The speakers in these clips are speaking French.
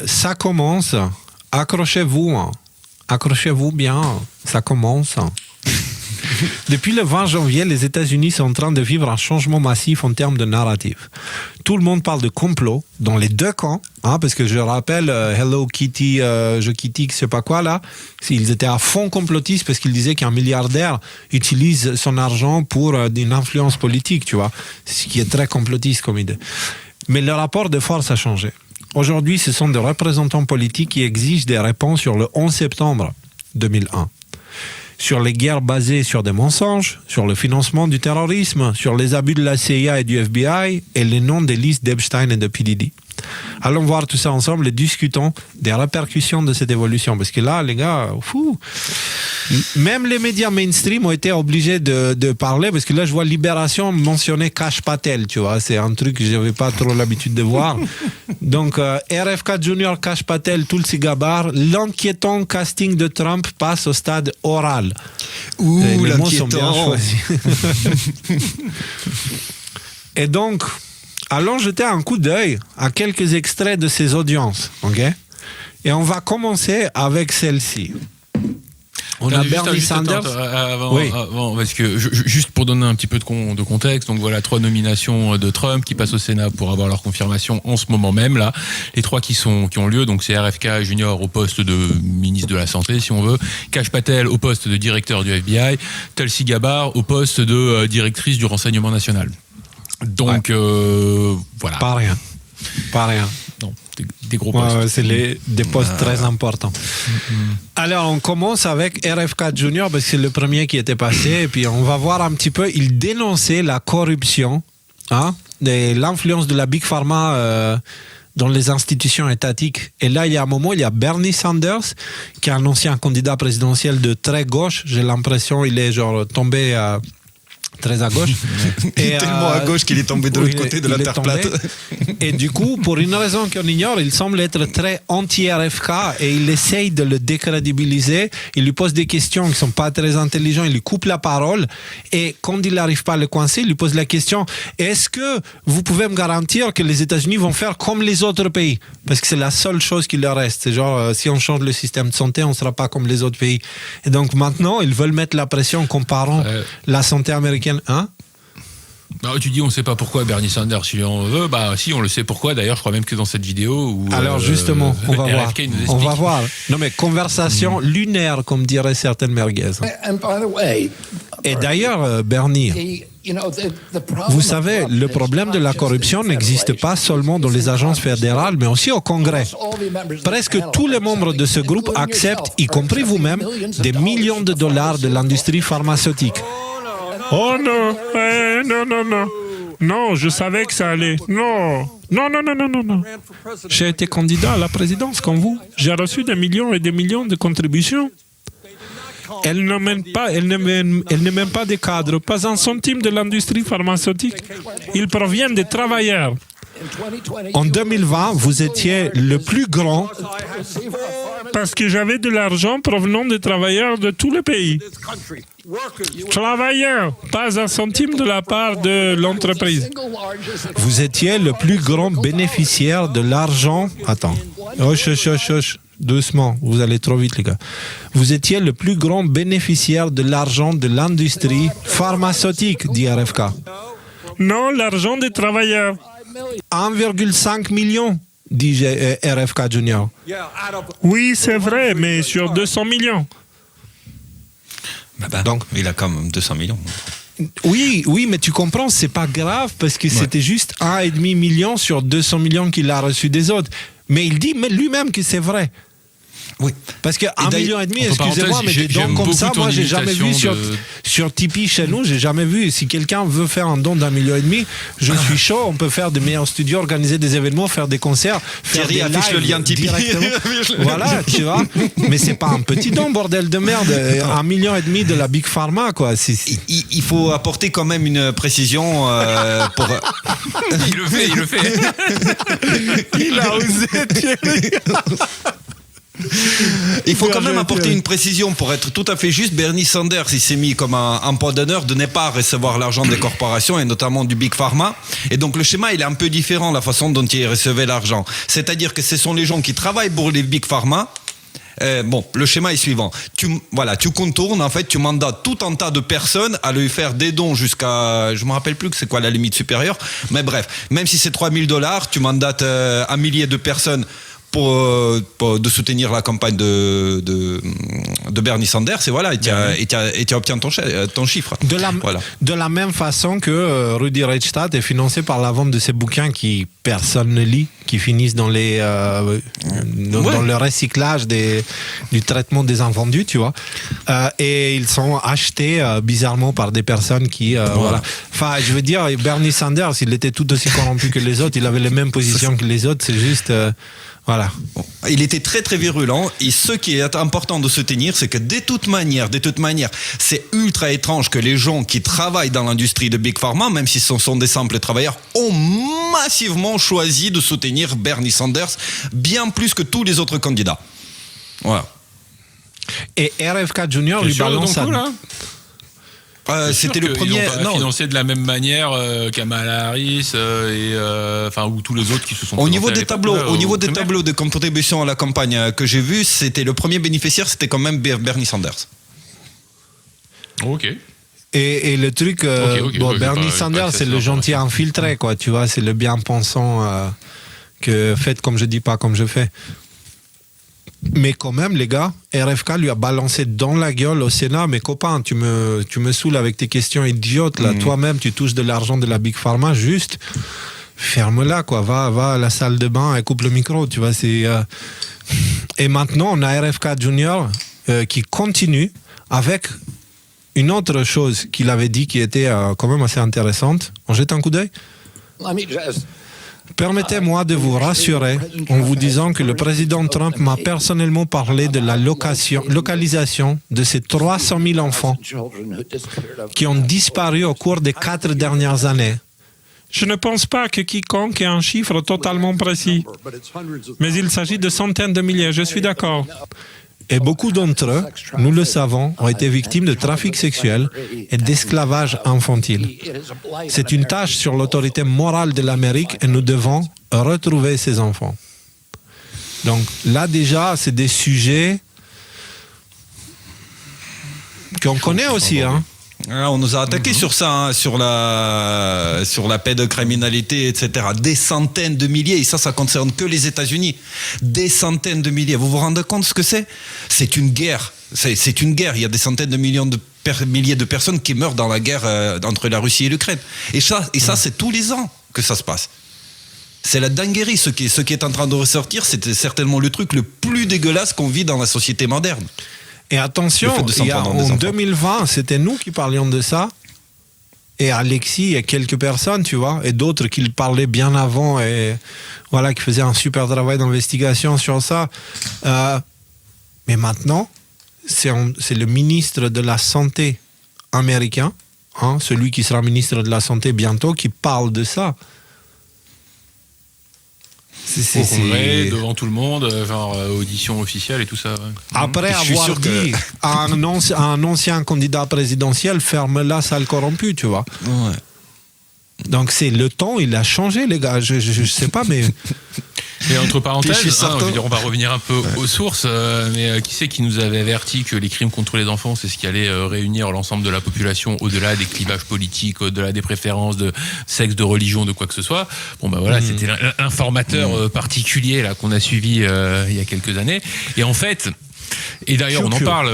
ça commence. Accrochez-vous. Accrochez-vous bien. Ça commence. Depuis le 20 janvier, les États-Unis sont en train de vivre un changement massif en termes de narratif. Tout le monde parle de complot dans les deux camps, parce que je rappelle, Hello Kitty, je Kitty, je sais pas quoi là, ils étaient à fond complotistes parce qu'ils disaient qu'un milliardaire utilise son argent pour une influence politique, tu vois, ce qui est très complotiste comme idée. Mais le rapport de force a changé. Aujourd'hui, ce sont des représentants politiques qui exigent des réponses sur le 11 septembre 2001. Sur les guerres basées sur des mensonges, sur le financement du terrorisme, sur les abus de la CIA et du FBI et les noms des listes d'Epstein et de P. Diddy. Allons voir tout ça ensemble et discutons des répercussions de cette évolution. Parce que là, les gars, même les médias mainstream ont été obligés de parler, parce que là, je vois Libération mentionner Kash Patel, tu vois. C'est un truc que je n'avais pas trop l'habitude de voir. Donc, RFK Junior, Kash Patel, Tulsi Gabbard, l'inquiétant casting de Trump passe au stade oral. Ouh, les mots sont bien l'inquiétant. choisis. Et donc, allons jeter un coup d'œil à quelques extraits de ces audiences, ok? Et on va commencer avec celle-ci. On a Bernie Sanders. Avant, parce que juste pour donner un petit peu de contexte, donc voilà, 3 nominations de Trump qui passent au Sénat pour avoir leur confirmation en ce moment même là. Les 3 qui ont lieu, donc c'est RFK Junior au poste de ministre de la Santé, si on veut, Kash Patel au poste de directeur du FBI, Tulsi Gabbard au poste de directrice du renseignement national. Donc voilà. Pas rien. Non, des gros postes. C'est des postes très importants. Alors, on commence avec RFK Junior, parce que c'est le premier qui était passé. Et puis, on va voir un petit peu. Il dénonçait la corruption, et l'influence de la Big Pharma dans les institutions étatiques. Et là, il y a un moment, il y a Bernie Sanders, qui est un ancien candidat présidentiel de très gauche. J'ai l'impression qu'il est tombé très à gauche. Et tellement à gauche qu'il est tombé de l'autre côté de la Terre plate. Et du coup, pour une raison qu'on ignore, il semble être très anti-RFK et il essaye de le décrédibiliser. Il lui pose des questions qui ne sont pas très intelligentes, il lui coupe la parole. Et quand il n'arrive pas à le coincer, il lui pose la question: est-ce que vous pouvez me garantir que les États-Unis vont faire comme les autres pays? Parce que c'est la seule chose qui leur reste. C'est genre, si on change le système de santé, on ne sera pas comme les autres pays. Et donc maintenant, ils veulent mettre la pression en comparant la santé américaine. Tu dis on ne sait pas pourquoi Bernie Sanders, si on veut, si on le sait pourquoi. D'ailleurs, je crois même que dans cette vidéo où alors justement, on va voir. RFK nous explique. On va voir. Non mais conversation lunaire, comme diraient certaines merguez. Et d'ailleurs, Bernie, vous savez, le problème de la corruption n'existe pas seulement dans les agences fédérales, mais aussi au Congrès. Presque tous les membres de ce groupe acceptent, y compris vous-même, des millions de dollars de l'industrie pharmaceutique. Oh non, non. Non, je savais que ça allait. Non. J'ai été candidat à la présidence comme vous. J'ai reçu des millions et des millions de contributions. Elle ne mène pas des cadres, pas un centime de l'industrie pharmaceutique. Ils proviennent des travailleurs. En 2020, vous étiez le plus grand. Parce que j'avais de l'argent provenant des travailleurs de tous les pays. Travailleurs, pas un centime de la part de l'entreprise. Vous étiez le plus grand bénéficiaire de l'argent. Attends. Doucement, vous allez trop vite, les gars. Vous étiez le plus grand bénéficiaire de l'argent de l'industrie pharmaceutique, dit RFK. Non, l'argent des travailleurs. 1,5 million, dit RFK Junior. Oui, c'est vrai, mais sur 200 millions. Donc, il a quand même 200 millions. Oui, mais tu comprends, c'est pas grave parce que c'était juste 1,5 million sur 200 millions qu'il a reçu des autres. Mais il dit lui-même que c'est vrai. Oui. Parce que 1,5 million, excusez-moi, mais des dons comme ça, moi, j'ai jamais vu sur Tipeee chez nous, j'ai jamais vu. Si quelqu'un veut faire un don d'1,5 million, je suis chaud, on peut faire des meilleurs studios, organiser des événements, faire des concerts, faire Thierry des affiche le lien Tipeee. Voilà, tu vois. Mais c'est pas un petit don, bordel de merde. 1,5 million de la Big Pharma, quoi. Il faut apporter quand même une précision pour... Il le fait. Il a osé, Thierry. Il faut quand Bien même joué, apporter Thierry. une précision pour être tout à fait juste. Bernie Sanders, il s'est mis comme un point d'honneur de ne pas recevoir l'argent des corporations et notamment du Big Pharma. Et donc le schéma, il est un peu différent, la façon dont il recevait l'argent. C'est-à-dire que ce sont les gens qui travaillent pour les Big Pharma. Le schéma est suivant. Tu contournes, en fait, tu mandates tout un tas de personnes à lui faire des dons jusqu'à, je me rappelle plus que c'est quoi la limite supérieure, mais bref, même si c'est $3,000, tu mandates un millier de personnes de soutenir la campagne de Bernie Sanders, et voilà, et tu obtiens ton chiffre. De la même façon que Rudy Reichstadt est financé par la vente de ces bouquins qui personne ne lit, qui finissent dans dans le recyclage du traitement des invendus, tu vois. Et ils sont achetés bizarrement par des personnes qui... voilà. Enfin, je veux dire, Bernie Sanders, il était tout aussi corrompu que les autres, il avait les mêmes positions que les autres, c'est juste... voilà. Il était très très virulent, et ce qui est important de se tenir, c'est que de toute manière, c'est ultra étrange que les gens qui travaillent dans l'industrie de Big Pharma, même si ce sont des simples travailleurs, ont massivement choisi de soutenir Bernie Sanders bien plus que tous les autres candidats. Voilà. Et RFK Jr. lui balance ça. C'était le premier. Ils n'ont pas financé de la même manière Kamala Harris ou tous les autres qui se sont. Au niveau des tableaux de contribution à la campagne que j'ai vu, c'était le premier bénéficiaire, c'était quand même Bernie Sanders. Ok. Et le truc, Bernie Sanders, c'est le gentil infiltré, quoi. Tu vois, c'est le bien-pensant que faites comme je dis, pas comme je fais. Mais quand même, les gars, RFK lui a balancé dans la gueule au Sénat, mes copains, tu me saoules avec tes questions idiotes, là. Toi-même, tu touches de l'argent de la Big Pharma, juste ferme-la, quoi. Va à la salle de bain et coupe le micro, tu vois. Et maintenant, on a RFK Jr. Qui continue avec une autre chose qu'il avait dit qui était quand même assez intéressante. On jette un coup d'œil? Permettez-moi de vous rassurer en vous disant que le président Trump m'a personnellement parlé de la localisation de ces 300 000 enfants qui ont disparu au cours des 4 dernières années. Je ne pense pas que quiconque ait un chiffre totalement précis, mais il s'agit de centaines de milliers, je suis d'accord. Et beaucoup d'entre eux, nous le savons, ont été victimes de trafic sexuel et d'esclavage infantile. C'est une tâche sur l'autorité morale de l'Amérique et nous devons retrouver ces enfants. Donc là déjà, c'est des sujets qu'on connaît aussi, hein. On nous a attaqué sur ça, sur la pédocriminalité, etc. Des centaines de milliers, et ça concerne que les États-Unis. Des centaines de milliers. Vous vous rendez compte ce que c'est? C'est une guerre. C'est une guerre. Il y a des centaines de milliers de personnes qui meurent dans la guerre entre la Russie et l'Ukraine. Et ça, c'est tous les ans que ça se passe. C'est la dinguerie. Ce qui est en train de ressortir, c'était certainement le truc le plus dégueulasse qu'on vit dans la société moderne. Et attention, en 2020, c'était nous qui parlions de ça. Et Alexis et quelques personnes, tu vois, et d'autres qui le parlaient bien avant et voilà, qui faisaient un super travail d'investigation sur ça. Mais maintenant, c'est le ministre de la Santé américain, hein, celui qui sera ministre de la Santé bientôt, qui parle de ça. Au congrès, devant tout le monde, audition officielle et tout ça. Ouais. Après avoir dit à un ancien candidat présidentiel, ferme-la, sale corrompu, tu vois. Ouais. Donc le temps, il a changé, les gars. Je sais pas, mais... Et entre parenthèses, je veux dire, on va revenir un peu aux sources, mais qui c'est qui nous avait averti que les crimes contre les enfants, c'est ce qui allait réunir l'ensemble de la population au-delà des clivages politiques, au-delà des préférences de sexe, de religion, de quoi que ce soit. Bon, bah voilà, c'était l'informateur particulier là qu'on a suivi il y a quelques années. Et en fait... Et d'ailleurs, on en parle,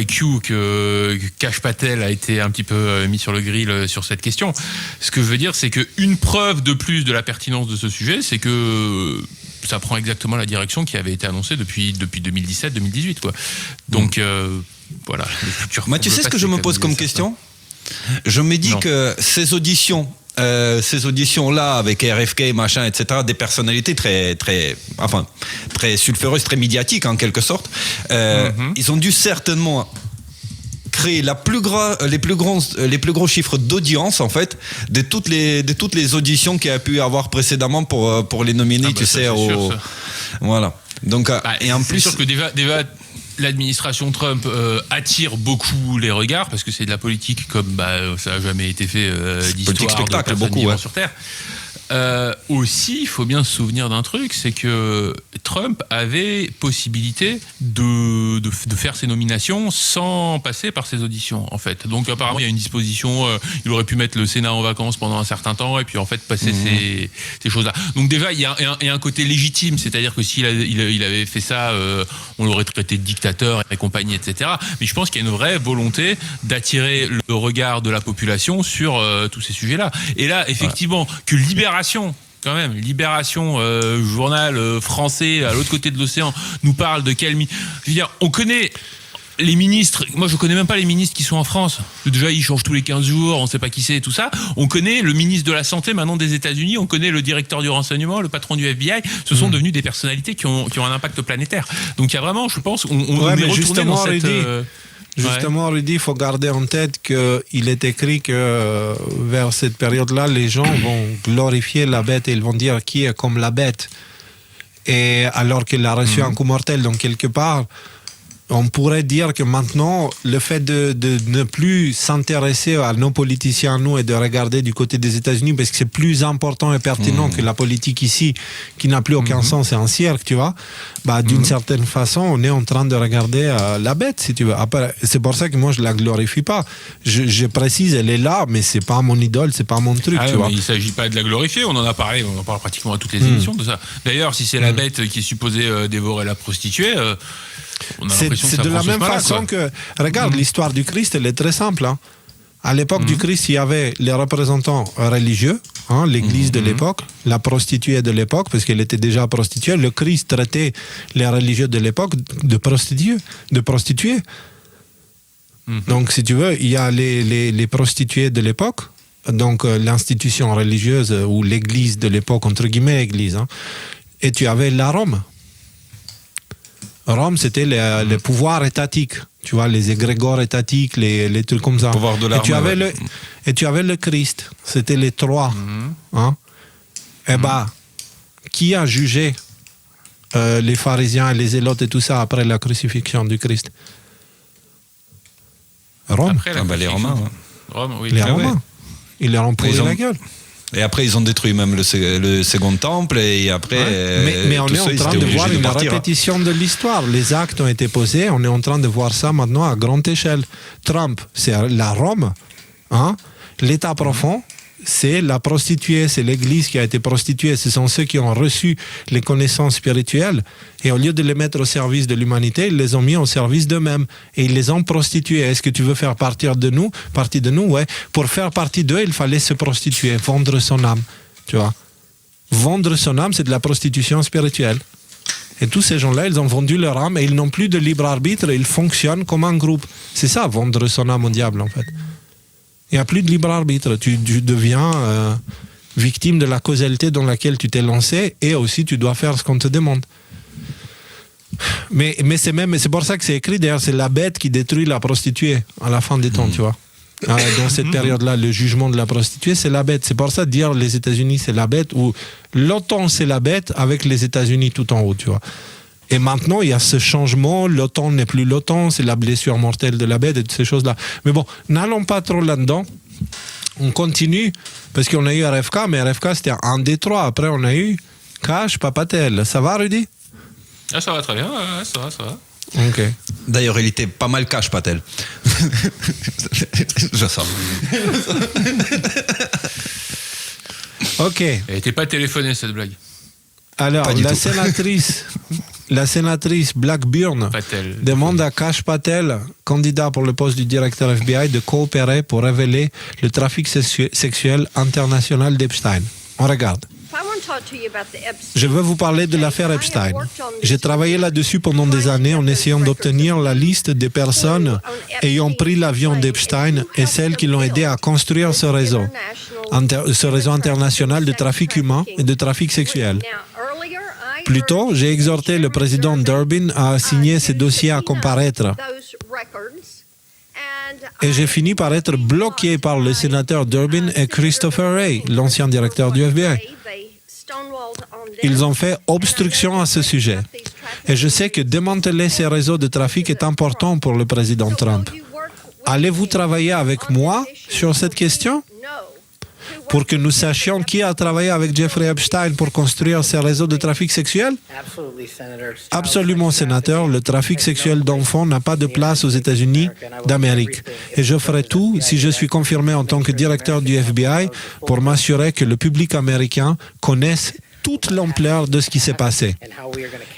Q, que Kash Patel a été un petit peu mis sur le grill sur cette question. Ce que je veux dire, c'est qu'une preuve de plus de la pertinence de ce sujet, c'est que ça prend exactement la direction qui avait été annoncée depuis 2017-2018, quoi. Donc, voilà, le futur. Moi, tu sais ce que je me pose comme question ? Je me dis que ces auditions-là, avec RFK, machin, etc., des personnalités très sulfureuses, très médiatiques, en quelque sorte, ils ont dû certainement créer les plus gros chiffres d'audience, en fait, de toutes les auditions qu'il y a pu avoir précédemment pour les nominer, voilà. Donc, et en C'est plus, sûr que déjà l'administration Trump attire beaucoup les regards parce que c'est de la politique comme ça n'a jamais été fait d'histoire politique spectacle, de personnes beaucoup, vivant ouais. sur Terre. Aussi, il faut bien se souvenir d'un truc, c'est que Trump avait possibilité de faire ses nominations sans passer par ses auditions, en fait. Donc apparemment, il y a une disposition, il aurait pu mettre le Sénat en vacances pendant un certain temps et puis en fait passer ces choses-là. Donc déjà, il y a un côté légitime, c'est-à-dire que s'il il avait fait ça, on l'aurait traité de dictateur et compagnie, etc. Mais je pense qu'il y a une vraie volonté d'attirer le regard de la population sur tous ces sujets-là. Et là, effectivement, que Libération, journal français à l'autre côté de l'océan, nous parle de je veux dire, on connaît les ministres, moi je connais même pas les ministres qui sont en France. Déjà ils changent tous les 15 jours, on sait pas qui c'est et tout ça. On connaît le ministre de la Santé maintenant des États-Unis, on connaît le directeur du renseignement, le patron du FBI. Ce sont devenus des personnalités qui ont un impact planétaire. Donc il y a vraiment, je pense, on est retourné dans cette... Justement, Rudy, il faut garder en tête qu'il est écrit que vers cette période-là, les gens vont glorifier la bête et ils vont dire qui est comme la bête. Et alors qu'il a reçu un coup mortel, donc quelque part, on pourrait dire que maintenant, le fait de ne plus s'intéresser à nos politiciens, nous, et de regarder du côté des États-Unis, parce que c'est plus important et pertinent que la politique ici, qui n'a plus aucun sens, c'est un cirque, tu vois. D'une certaine façon, on est en train de regarder la bête, si tu veux. Après, c'est pour ça que moi, je la glorifie pas. Je précise, elle est là, mais c'est pas mon idole, c'est pas mon truc, tu vois. Il s'agit pas de la glorifier, on en a parlé, on en parle pratiquement à toutes les émissions de ça. D'ailleurs, si c'est la bête qui est supposée dévorer la prostituée... C'est de la même façon que... Regarde, l'histoire du Christ, elle est très simple. Hein. À l'époque du Christ, il y avait les représentants religieux, l'église de l'époque, la prostituée de l'époque, parce qu'elle était déjà prostituée. Le Christ traitait les religieux de l'époque de prostituées. Donc, si tu veux, il y a les prostituées de l'époque, donc l'institution religieuse ou l'église de l'époque, entre guillemets, église. Et tu avais la Rome. Rome, c'était les pouvoirs étatiques, tu vois, les égrégores étatiques, les trucs comme ça. Pouvoir de l'armée, et tu avais le Christ, c'était les trois. Qui a jugé les pharisiens et les zélotes et tout ça après la crucifixion du Christ? Rome. Les Romains. Rome, oui. Les Romains. Ils leur ont pourri la gueule. Et après, ils ont détruit même le second temple. Et après, mais on est en train de voir une répétition de l'histoire. Les actes ont été posés. On est en train de voir ça maintenant à grande échelle. Trump, c'est la Rome. L'État profond, c'est la prostituée. C'est l'Église qui a été prostituée. Ce sont ceux qui ont reçu les connaissances spirituelles. Et au lieu de les mettre au service de l'humanité, ils les ont mis au service d'eux-mêmes. Et ils les ont prostitués. Est-ce que tu veux faire partie de nous? Ouais. Pour faire partie d'eux, il fallait se prostituer, vendre son âme. Tu vois? Vendre son âme, c'est de la prostitution spirituelle. Et tous ces gens-là, ils ont vendu leur âme et ils n'ont plus de libre arbitre. Ils fonctionnent comme un groupe. C'est ça, vendre son âme au diable, en fait. Il n'y a plus de libre arbitre. Tu deviens victime de la causalité dans laquelle tu t'es lancé et aussi tu dois faire ce qu'on te demande. Mais c'est pour ça que c'est écrit, d'ailleurs, c'est la bête qui détruit la prostituée à la fin des temps, tu vois. Dans cette période-là, le jugement de la prostituée, c'est la bête. C'est pour ça de dire les États-Unis, c'est la bête, ou l'OTAN, c'est la bête, avec les États-Unis tout en haut, tu vois. Et maintenant, il y a ce changement, l'OTAN n'est plus l'OTAN, c'est la blessure mortelle de la bête et toutes ces choses-là. Mais bon, n'allons pas trop là-dedans. On continue, parce qu'on a eu RFK, mais RFK, c'était un des trois. Après, on a eu Kash Papatel. Ça va, Rudy? Ça va très bien, ça va. Ok. D'ailleurs, il était pas mal cash, Patel. Je sens. Ok. Elle n'était pas téléphonée, cette blague. Alors, la sénatrice Blackburn demande à Kash Patel, candidat pour le poste du directeur FBI, de coopérer pour révéler le trafic sexuel international d'Epstein. On regarde. Je veux vous parler de l'affaire Epstein. J'ai travaillé là-dessus pendant des années en essayant d'obtenir la liste des personnes ayant pris l'avion d'Epstein et celles qui l'ont aidé à construire ce réseau international de trafic humain et de trafic sexuel. Plus tôt, j'ai exhorté le président Durbin à signer ces dossiers à comparaître. Et j'ai fini par être bloqué par le sénateur Durbin et Christopher Wray, l'ancien directeur du FBI. Ils ont fait obstruction à ce sujet. Et je sais que démanteler ces réseaux de trafic est important pour le président Trump. Allez-vous travailler avec moi sur cette question pour que nous sachions qui a travaillé avec Jeffrey Epstein pour construire ces réseaux de trafic sexuel? Absolument, sénateur. Le trafic sexuel d'enfants n'a pas de place aux États-Unis d'Amérique. Et je ferai tout, si je suis confirmé en tant que directeur du FBI, pour m'assurer que le public américain connaisse toute l'ampleur de ce qui s'est passé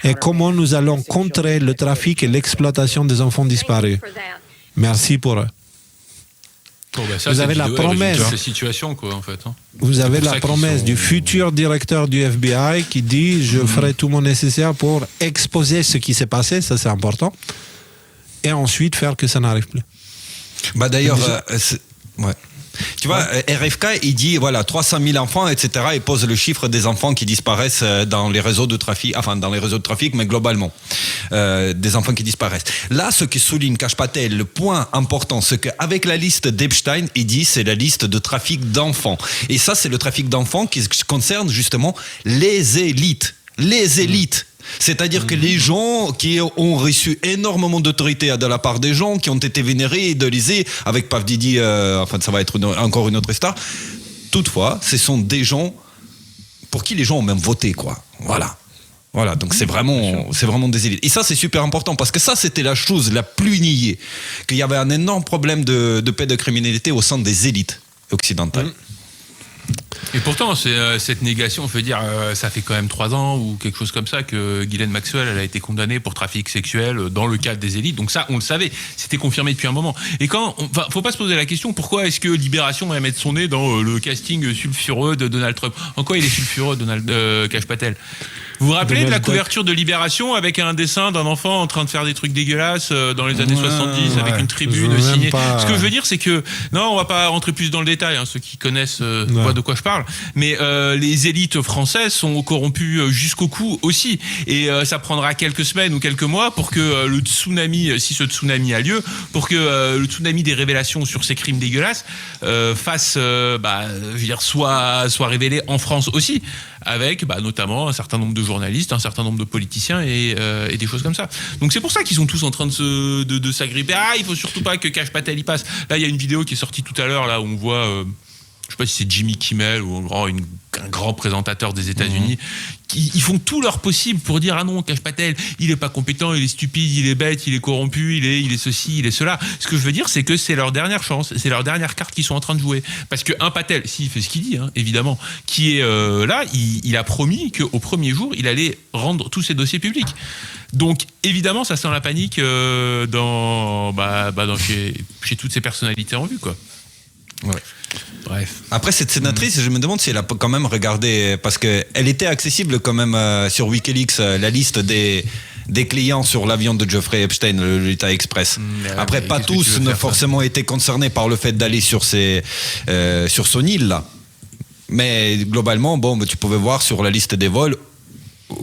et comment nous allons contrer le trafic et l'exploitation des enfants disparus. Merci pour eux. Bon, bah ça, Vous avez la promesse. de cette situation, quoi, en fait. Hein. Vous avez pour la ça qu'ils promesse sont- du futur directeur du FBI qui dit « Je ferai tout mon nécessaire pour exposer ce qui s'est passé », ça c'est important, et ensuite faire que ça n'arrive plus. Bah d'ailleurs, ouais. Tu vois, RFK, il dit, voilà, 300 000 enfants, etc. Il pose le chiffre des enfants qui disparaissent dans les réseaux de trafic, enfin, dans les réseaux de trafic, mais globalement, des enfants qui disparaissent. Là, ce que souligne Kash Patel, le point important, c'est qu'avec la liste d'Epstein, il dit, c'est la liste de trafic d'enfants. Et ça, c'est le trafic d'enfants qui concerne justement les élites. Les élites. C'est-à-dire que les gens qui ont reçu énormément d'autorité de la part des gens, qui ont été vénérés, idéalisés, avec Puff Diddy, enfin ça va être encore une autre star. Toutefois, ce sont des gens pour qui les gens ont même voté, quoi. Voilà, donc c'est vraiment des élites. Et ça, c'est super important parce que ça, c'était la chose la plus niée. Qu'il y avait un énorme problème de pédocriminalité au sein des élites occidentales. Et pourtant, cette négation, on peut dire, ça fait quand même 3 ans ou quelque chose comme ça que Ghislaine Maxwell elle a été condamnée pour trafic sexuel dans le cadre des élites. Donc ça, on le savait, c'était confirmé depuis un moment. Et faut pas se poser la question, pourquoi est-ce que Libération va mettre son nez dans le casting sulfureux de Donald Trump? En quoi il est sulfureux, Kash Patel? Vous vous rappelez de la couverture de Libération avec un dessin d'un enfant en train de faire des trucs dégueulasses dans les années 70 avec une tribune signée? Ce que je veux dire, c'est que, non, on va pas rentrer plus dans le détail, hein, ceux qui connaissent voient de quoi je parle, mais les élites françaises sont corrompues jusqu'au cou aussi. Et ça prendra quelques semaines ou quelques mois pour que le tsunami, si ce tsunami a lieu, pour que le tsunami des révélations sur ces crimes dégueulasses je veux dire, soit révélé en France aussi, avec notamment un certain nombre de journalistes, un certain nombre de politiciens et des choses comme ça. Donc c'est pour ça qu'ils sont tous en train de s'agripper. Ah, il faut surtout pas que Kash Patel y passe. Là, il y a une vidéo qui est sortie tout à l'heure, là où on voit, je sais pas si c'est Jimmy Kimmel ou un grand présentateur des États-Unis, ils font tout leur possible pour dire ah non, Kash Patel, il est pas compétent, il est stupide, il est bête, il est corrompu, il est ceci, il est cela. Ce que je veux dire, c'est que c'est leur dernière chance, c'est leur dernière carte qu'ils sont en train de jouer. Parce qu'un Patel, s'il fait ce qu'il dit, hein, évidemment, qui est là, il a promis qu'au premier jour, il allait rendre tous ses dossiers publics. Donc évidemment, ça sent la panique chez toutes ces personnalités en vue, quoi. Ouais. Bref. Après, cette sénatrice, je me demande si elle a quand même regardé, parce qu'elle était accessible quand même sur Wikileaks, la liste des clients sur l'avion de Jeffrey Epstein, le Lolita Express. Après, pas tous ne forcément été concernés par le fait d'aller sur son île, là. Mais globalement, tu pouvais voir sur la liste des vols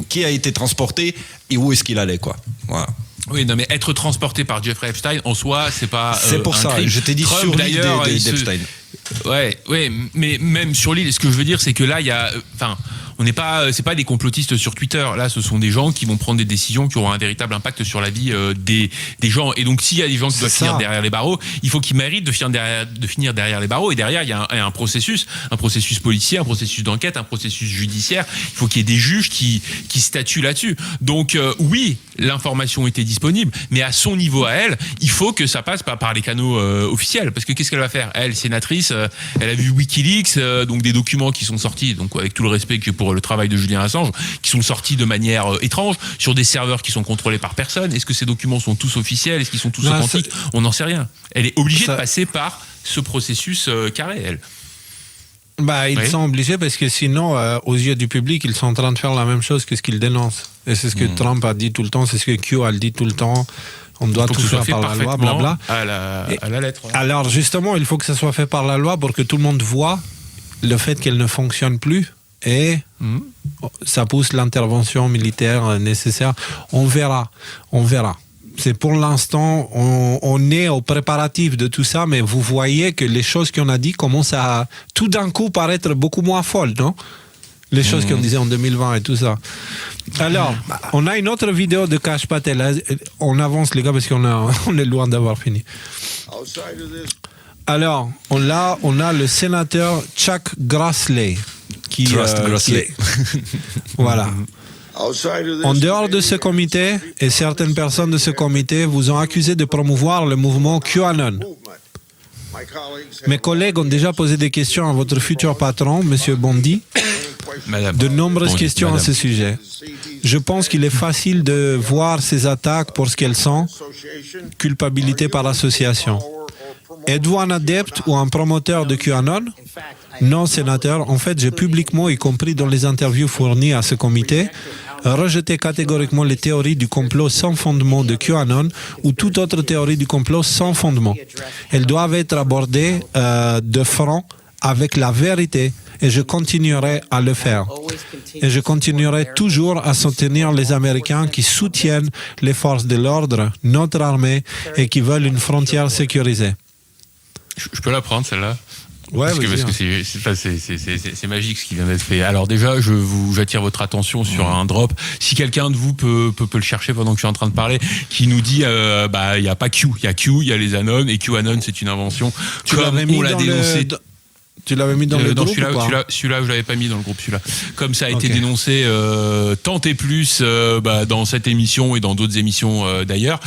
qui a été transporté et où est-ce qu'il allait, quoi. Voilà. Oui, non, mais être transporté par Jeffrey Epstein, en soi, c'est pas. C'est pour ça, crime. je t'ai dit Trump, sur l'île d'ailleurs, d'Epstein. Ouais, mais même sur l'île, ce que je veux dire, c'est que là, il y a. Enfin, c'est pas des complotistes sur Twitter. Là, ce sont des gens qui vont prendre des décisions qui auront un véritable impact sur la vie des gens. Et donc, s'il y a des gens qui doivent finir derrière les barreaux, il faut qu'ils méritent de finir derrière les barreaux. Et derrière, il y a un processus policier, un processus d'enquête, un processus judiciaire. Il faut qu'il y ait des juges qui statuent là-dessus. Donc, oui, l'information était disponible, mais à son niveau à elle, il faut que ça passe par les canaux officiels. Parce que qu'est-ce qu'elle va faire? Elle, sénatrice, elle a vu Wikileaks, donc des documents qui sont sortis, donc avec tout le respect que pour le travail de Julian Assange, qui sont sortis de manière étrange sur des serveurs qui sont contrôlés par personne. Est-ce que ces documents sont tous officiels? Est-ce qu'ils sont tous authentiques? On n'en sait rien. Elle est obligée de passer par ce processus carré, elle. Ils sont obligés parce que sinon, aux yeux du public, ils sont en train de faire la même chose que ce qu'ils dénoncent. Et c'est ce que Trump a dit tout le temps, c'est ce que Q a dit tout le temps. On doit tout faire par la loi, blabla. À la lettre. Ouais. Alors justement, il faut que ça soit fait par la loi pour que tout le monde voit le fait qu'elle ne fonctionne plus et ça pousse l'intervention militaire nécessaire. On verra. C'est pour l'instant, on est au préparatif de tout ça, mais vous voyez que les choses qu'on a dit commencent à tout d'un coup paraître beaucoup moins folles, non? Les choses qu'on disait en 2020 et tout ça. Alors, on a une autre vidéo de Kash Patel. On avance, les gars, parce on est loin d'avoir fini. Alors, on a le sénateur Chuck Grassley. Grassley. Voilà. En dehors de ce comité, et certaines personnes de ce comité vous ont accusé de promouvoir le mouvement QAnon. Mes collègues ont déjà posé des questions à votre futur patron, M. Bondi, de nombreuses questions à ce sujet. Je pense qu'il est facile de voir ces attaques pour ce qu'elles sont, culpabilité par association. Êtes-vous un adepte ou un promoteur de QAnon? Non, sénateur. En fait, j'ai publiquement, y compris dans les interviews fournies à ce comité, rejeté catégoriquement les théories du complot sans fondement de QAnon ou toute autre théorie du complot sans fondement. Elles doivent être abordées de front avec la vérité et je continuerai à le faire. Et je continuerai toujours à soutenir les Américains qui soutiennent les forces de l'ordre, notre armée et qui veulent une frontière sécurisée. Je peux la prendre, celle-là? Ouais, parce que c'est magique ce qui vient d'être fait. Alors déjà, j'attire votre attention sur un drop. Si quelqu'un de vous peut le chercher pendant que je suis en train de parler, qui nous dit, il y a pas Q, il y a Q, il y a les Anon et QAnon, c'est une invention. Comme on l'a dénoncé. Tu l'avais mis dans le groupe ou pas? Celui-là, je l'avais pas mis dans le groupe, celui-là. Comme ça a été dénoncé tant et plus dans cette émission et dans d'autres émissions d'ailleurs.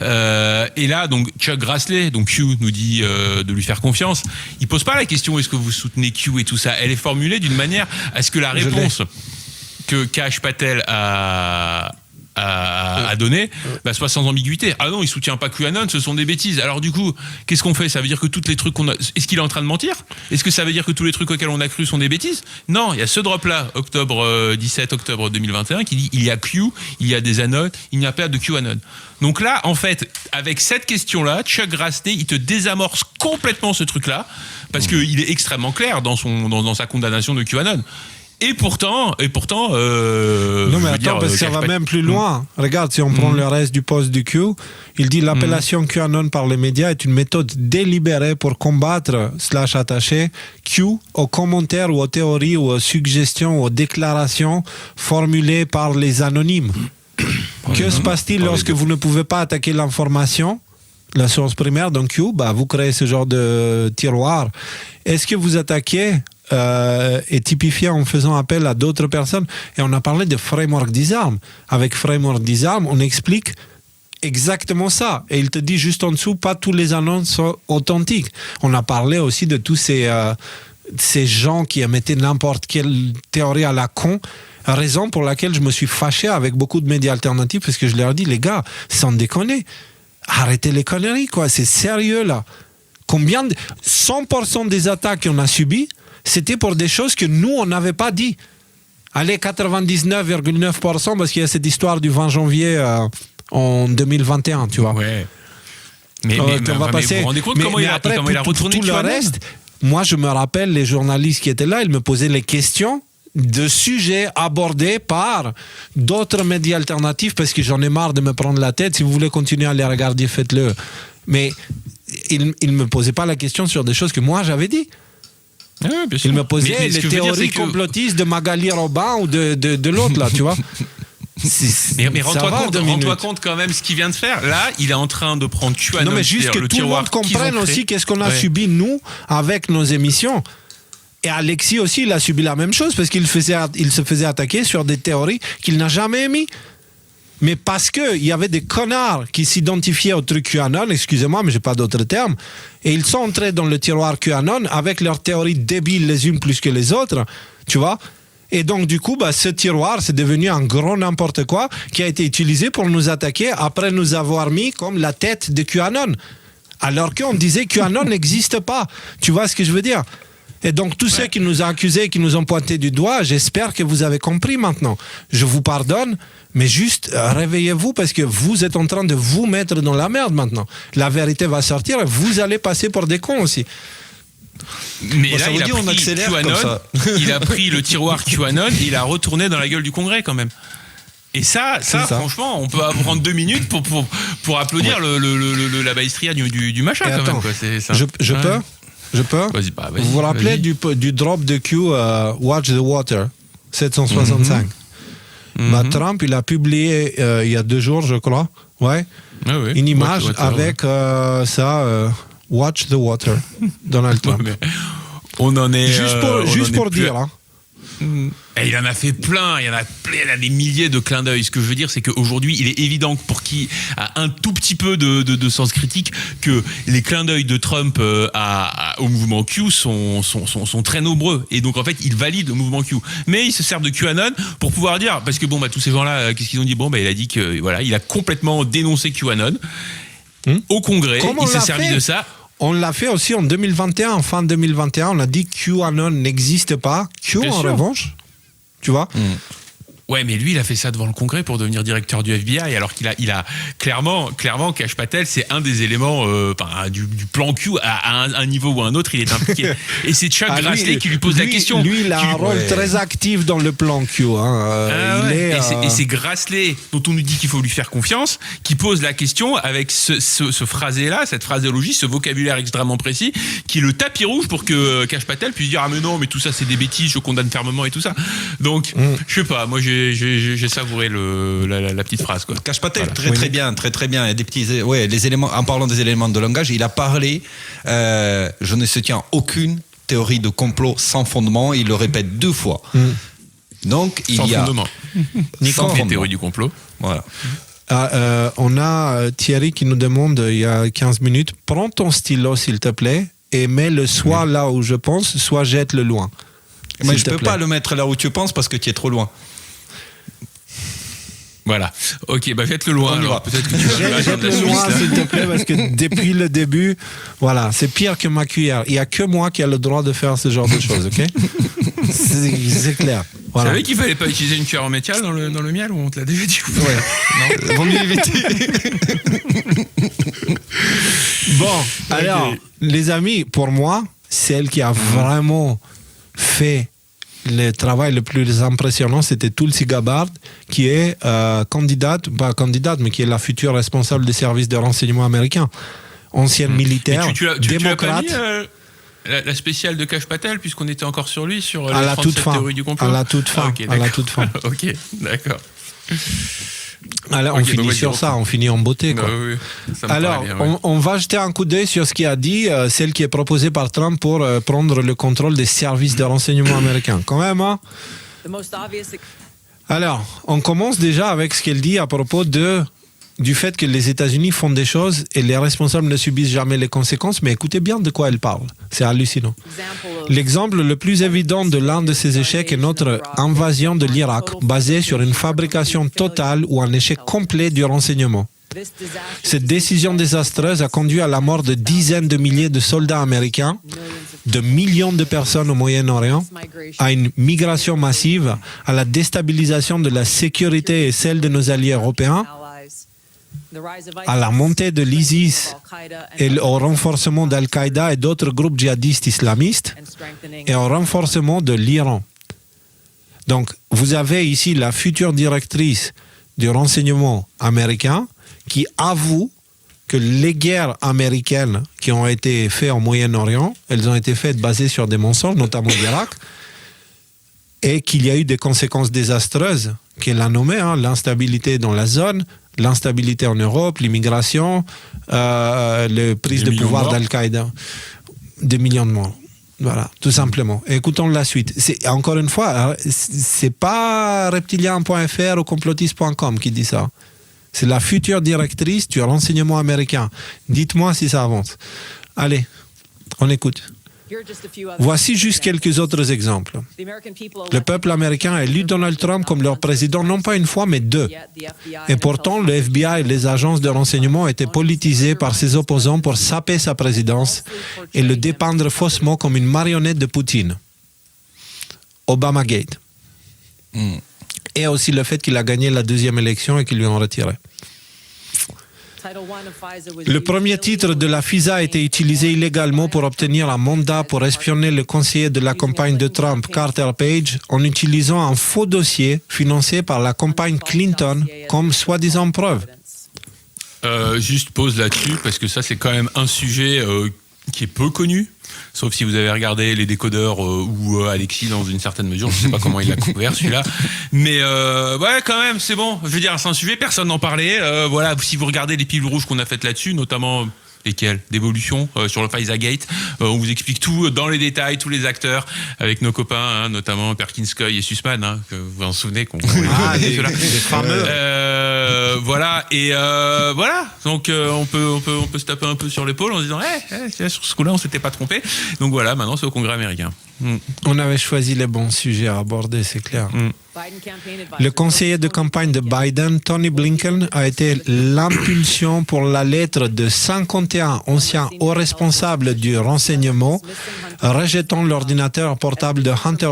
Et là, donc Chuck Grassley, donc Q nous dit de lui faire confiance. Il pose pas la question est-ce que vous soutenez Q et tout ça. Elle est formulée d'une manière à ce que la réponse que Kash Patel a donné, soit sans ambiguïté. Ah non, il soutient pas QAnon, ce sont des bêtises. Alors du coup, qu'est-ce qu'on fait? Ça veut dire que tous les trucs qu'on a... Est-ce qu'il est en train de mentir? Est-ce que ça veut dire que tous les trucs auxquels on a cru sont des bêtises? Non, il y a ce drop-là, 17 octobre 2021, qui dit il y a Q, il y a des Anon, il n'y a pas de QAnon. Donc là, en fait, avec cette question-là, Chuck Grassley, il te désamorce complètement ce truc-là, parce qu'il est extrêmement clair dans sa condamnation de QAnon. Et pourtant, non mais attends, parce que ça va même plus loin. Regarde, si on prend le reste du post du Q, il dit l'appellation QAnon par les médias est une méthode délibérée pour combattre / attacher Q aux commentaires ou aux théories ou aux suggestions ou aux déclarations formulées par les anonymes. Que se passe-t-il lorsque vous ne pouvez pas attaquer l'information, la source primaire, donc Q, vous créez ce genre de tiroir. Est-ce que vous attaquez est typifié en faisant appel à d'autres personnes? Et on a parlé de Framework Disarm. Avec Framework Disarm, on explique exactement ça. Et il te dit juste en dessous, pas tous les annonces sont authentiques. On a parlé aussi de tous ces gens qui émettaient n'importe quelle théorie à la con. Raison pour laquelle je me suis fâché avec beaucoup de médias alternatifs, parce que je leur ai dit, les gars, sans déconner, arrêtez les conneries, quoi. C'est sérieux, là. 100% des attaques qu'on a subies, c'était pour des choses que nous, on n'avait pas dit. Allez, 99,9% parce qu'il y a cette histoire du 20 janvier en 2021, tu vois. Ouais. Mais vous vous rendez compte comment il a retourné tout le reste? Moi, je me rappelle les journalistes qui étaient là, ils me posaient les questions de sujets abordés par d'autres médias alternatifs parce que j'en ai marre de me prendre la tête. Si vous voulez continuer à les regarder, faites-le. Mais ils ne me posaient pas la question sur des choses que moi, j'avais dit. Ah, il me posait les théories complotistes de Magali Robin ou de l'autre, là, tu vois. Mais rends-toi compte quand même ce qu'il vient de faire. Là, il est en train de prendre QAnon. Non, mais juste que tout le monde comprenne aussi qu'est-ce qu'on a subi, nous, avec nos émissions. Et Alexis aussi, il a subi la même chose parce qu'il se faisait attaquer sur des théories qu'il n'a jamais émises. Mais parce qu'il y avait des connards qui s'identifiaient au truc QAnon, excusez-moi, mais je n'ai pas d'autres termes, et ils sont entrés dans le tiroir QAnon avec leurs théories débiles les unes plus que les autres, tu vois. Et donc, du coup, ce tiroir, c'est devenu un gros n'importe quoi qui a été utilisé pour nous attaquer après nous avoir mis comme la tête de QAnon. Alors qu'on disait que QAnon n'existe pas. Tu vois ce que je veux dire? Et donc, tous ceux qui nous ont accusés, qui nous ont pointé du doigt, j'espère que vous avez compris maintenant. Je vous pardonne, mais juste réveillez-vous parce que vous êtes en train de vous mettre dans la merde maintenant. La vérité va sortir et vous allez passer pour des cons aussi. Mais là, il a pris le tiroir QAnon et il a retourné dans la gueule du Congrès quand même. Et ça, franchement, on peut prendre 2 minutes pour applaudir la maestria du machin quand même. Quoi. Je peux? Vas-y, vous vous rappelez du drop de Q Watch the Water? 765. Bah, Trump, il a publié il y a 2 jours, je crois, une image avec Watch the Water, Donald Trump. On en est Juste pour dire. Hein. Et il en a fait plein, il y en a des milliers de clins d'œil. Ce que je veux dire, c'est qu'aujourd'hui, il est évident que pour qui a un tout petit peu de sens critique, que les clins d'œil de Trump au mouvement Q sont très nombreux. Et donc, en fait, il valide le mouvement Q. Mais il se sert de QAnon pour pouvoir dire, parce que tous ces gens-là, qu'est-ce qu'ils ont dit? Il a dit que, il a complètement dénoncé QAnon au Congrès. Il s'est servi de ça. On l'a fait aussi en 2021, en fin 2021, on a dit que QAnon n'existe pas. Revanche, tu vois. Ouais, mais lui, il a fait ça devant le Congrès pour devenir directeur du FBI, alors qu'il a clairement, Kash Patel, c'est un des éléments du plan Q à un niveau ou à un autre, il est impliqué. Et c'est Chuck Grassley qui lui pose la question. Lui, il a un rôle très actif dans le plan Q. Et c'est Grassley, dont on nous dit qu'il faut lui faire confiance, qui pose la question avec ce phrasé-là, cette phraséologie, ce vocabulaire extrêmement précis, qui est le tapis rouge pour que Kash Patel puisse dire « Ah mais non, mais tout ça c'est des bêtises, je condamne fermement et tout ça ». Donc, je sais pas, moi j'ai savouré la petite phrase, quoi. Kash Patel, très bien. Il y a des petits, les éléments. En parlant des éléments de langage, il a parlé. Je ne soutiens aucune théorie de complot sans fondement. Il le répète 2 fois. Donc il y a fondement. Sans théorie du complot. Voilà. On a Thierry qui nous demande il y a 15 minutes, prends ton stylo s'il te plaît et mets-le soit là où je pense, soit jette-le loin. Mais je peux pas le mettre là où tu penses parce que tu es trop loin. Voilà. Ok, faites-le loin. Alors, peut-être que tu vas jette-le loin, s'il te plaît, parce que depuis le début, c'est pire que ma cuillère. Il n'y a que moi qui a le droit de faire ce genre de choses, ok? C'est clair. Voilà. Vous savez qu'il fallait pas utiliser une cuillère en métal dans le miel, ou on te l'a déjà dit? Non, vaut mieux éviter. Alors, les amis, pour moi, celle qui a vraiment fait le travail le plus impressionnant, c'était Tulsi Gabbard, qui est mais qui est la future responsable des services de renseignement américains, ancienne militaire, démocrate. Tu as pas mis la spéciale de Kash Patel, puisqu'on était encore sur lui, sur à les la toute 37 fin. théories du complot. À la toute fin. À la toute fin. Ok, d'accord. Alors, on finit sur ça, on finit en beauté, quoi. Oui, alors, bien, ouais. on va jeter un coup d'œil sur ce qu'il a dit, celle qui est proposée par Trump pour prendre le contrôle des services de renseignement américains. Quand même, hein? Alors, on commence déjà avec ce qu'elle dit à propos du fait que les États-Unis font des choses et les responsables ne subissent jamais les conséquences, mais écoutez bien de quoi elle parle. C'est hallucinant. L'exemple le plus évident de l'un de ces échecs est notre invasion de l'Irak, basée sur une fabrication totale ou un échec complet du renseignement. Cette décision désastreuse a conduit à la mort de dizaines de milliers de soldats américains, de millions de personnes au Moyen-Orient, à une migration massive, à la déstabilisation de la sécurité et celle de nos alliés européens, à la montée de l'ISIS et au renforcement d'Al-Qaïda et d'autres groupes djihadistes islamistes et au renforcement de l'Iran. Donc, vous avez ici la future directrice du renseignement américain qui avoue que les guerres américaines qui ont été faites au Moyen-Orient, elles ont été faites basées sur des mensonges, notamment l'Irak, et qu'il y a eu des conséquences désastreuses qu'elle a nommées, l'instabilité dans la zone, l'instabilité en Europe, l'immigration, la prise de pouvoir d'Al-Qaïda, des millions de morts. Voilà, tout simplement. Et écoutons la suite. Encore une fois, c'est pas reptilien.fr ou complotiste.com qui dit ça. C'est la future directrice du renseignement américain. Dites-moi si ça avance. Allez, on écoute. Voici juste quelques autres exemples. Le peuple américain a élu Donald Trump comme leur président non pas une fois, mais 2. Et pourtant, le FBI et les agences de renseignement étaient politisées par ses opposants pour saper sa présidence et le dépeindre faussement comme une marionnette de Poutine. Obamagate. Et aussi le fait qu'il a gagné la 2e élection et qu'ils lui ont retiré. Le premier titre de la FISA a été utilisé illégalement pour obtenir un mandat pour espionner le conseiller de la campagne de Trump, Carter Page, en utilisant un faux dossier financé par la campagne Clinton comme soi-disant preuve. Juste pause là-dessus, parce que ça c'est quand même un sujet qui est peu connu. Sauf si vous avez regardé les décodeurs ou Alexis dans une certaine mesure. Je sais pas comment il l'a couvert celui-là. Mais ouais, quand même, c'est bon. Je veux dire, c'est un sujet, personne n'en parlait. Voilà, si vous regardez les pilules rouges qu'on a faites là-dessus, notamment... Lesquels d'évolution sur le Pfizer-Gate. On vous explique tout dans les détails, tous les acteurs, avec nos copains, notamment Perkins Coy et Sussman, que vous vous en souvenez qu'on les fameux. Voilà, et voilà. Donc on peut se taper un peu sur l'épaule en se disant sur ce coup-là, on s'était pas trompé. Donc voilà, maintenant c'est au Congrès américain. On avait choisi les bons sujets à aborder, c'est clair. Le conseiller de campagne de Biden, Tony Blinken, a été l'impulsion pour la lettre de 51 anciens hauts responsables du renseignement rejetant l'ordinateur portable de Hunter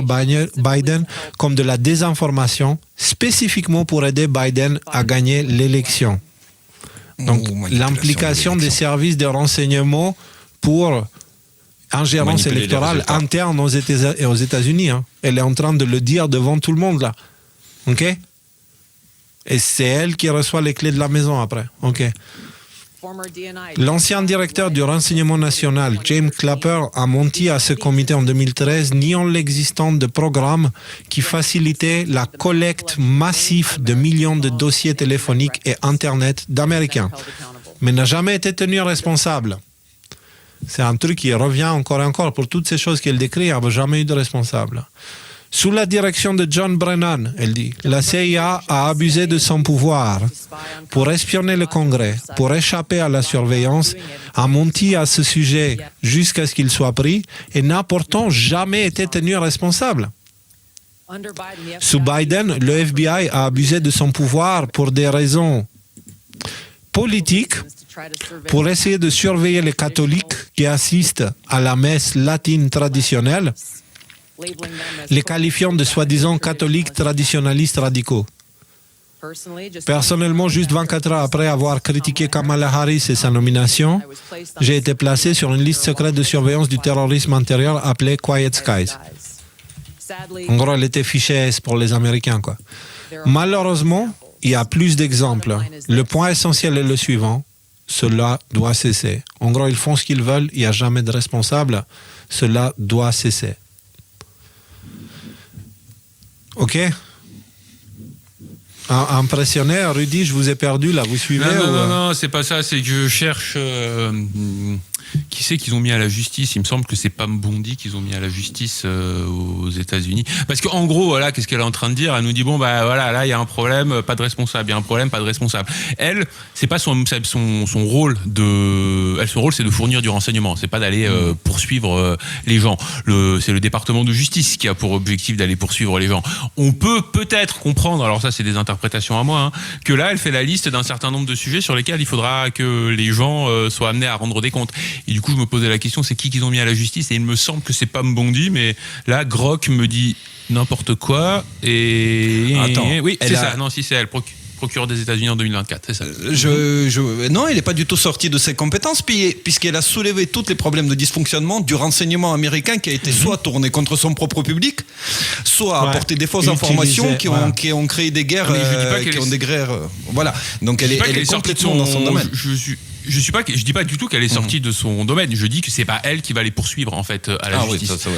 Biden comme de la désinformation, spécifiquement pour aider Biden à gagner l'élection. Donc, l'implication des services de renseignement pour ingérence électorale interne aux États-Unis. Hein. Elle est en train de le dire devant tout le monde, là. OK? Et c'est elle qui reçoit les clés de la maison après. OK. L'ancien directeur du renseignement national, James Clapper, a menti à ce comité en 2013, niant l'existence de programmes qui facilitaient la collecte massive de millions de dossiers téléphoniques et Internet d'Américains, mais n'a jamais été tenu responsable. C'est un truc qui revient encore et encore. Pour toutes ces choses qu'elle décrit, il n'y a jamais eu de responsable. Sous la direction de John Brennan, elle dit, la CIA a abusé de son pouvoir pour espionner le Congrès, pour échapper à la surveillance, a menti à ce sujet jusqu'à ce qu'il soit pris et n'a pourtant jamais été tenu responsable. Sous Biden, le FBI a abusé de son pouvoir pour des raisons politiques, pour essayer de surveiller les catholiques qui assistent à la messe latine traditionnelle, les qualifiant de soi-disant catholiques traditionnalistes radicaux. Personnellement, juste 24 heures après avoir critiqué Kamala Harris et sa nomination, j'ai été placé sur une liste secrète de surveillance du terrorisme intérieur appelée Quiet Skies. En gros, elle était fichée S pour les Américains, quoi. Malheureusement, il y a plus d'exemples. Le point essentiel est le suivant. Cela doit cesser. En gros, ils font ce qu'ils veulent, il n'y a jamais de responsable. Cela doit cesser. OK? Impressionné, Rudy, je vous ai perdu là, vous suivez? Non, c'est pas ça, c'est que je cherche qui c'est qu'ils ont mis à la justice. Il me semble que c'est Pam Bondi qu'ils ont mis à la justice aux États-Unis. Parce qu'en gros, voilà, qu'est-ce qu'elle est en train de dire? Elle nous dit bon, bah voilà, là il y a un problème, pas de responsable. Il y a un problème, pas de responsable. Elle, c'est pas son rôle son rôle, c'est de fournir du renseignement. C'est pas d'aller poursuivre les gens. C'est le département de justice qui a pour objectif d'aller poursuivre les gens. On peut peut-être comprendre, alors ça c'est des interprétations à moi, que là elle fait la liste d'un certain nombre de sujets sur lesquels il faudra que les gens soient amenés à rendre des comptes. Et du coup, je me posais la question, c'est qui qu'ils ont mis à la justice? Et il me semble que c'est pas Mbondi, mais là, Grok me dit n'importe quoi. Et attends, oui, c'est ça. Non, si c'est elle, procureur des États-Unis en 2024, c'est ça. Non, elle n'est pas du tout sortie de ses compétences, puisqu'elle a soulevé tous les problèmes de dysfonctionnement du renseignement américain qui a été soit tourné contre son propre public, soit apporté des fausses informations qui ont créé des guerres, voilà. Donc elle est complètement dans son domaine. Je dis pas du tout qu'elle est sortie de son domaine. Je dis que c'est pas elle qui va les poursuivre en fait à la justice. Oui, ça, ouais.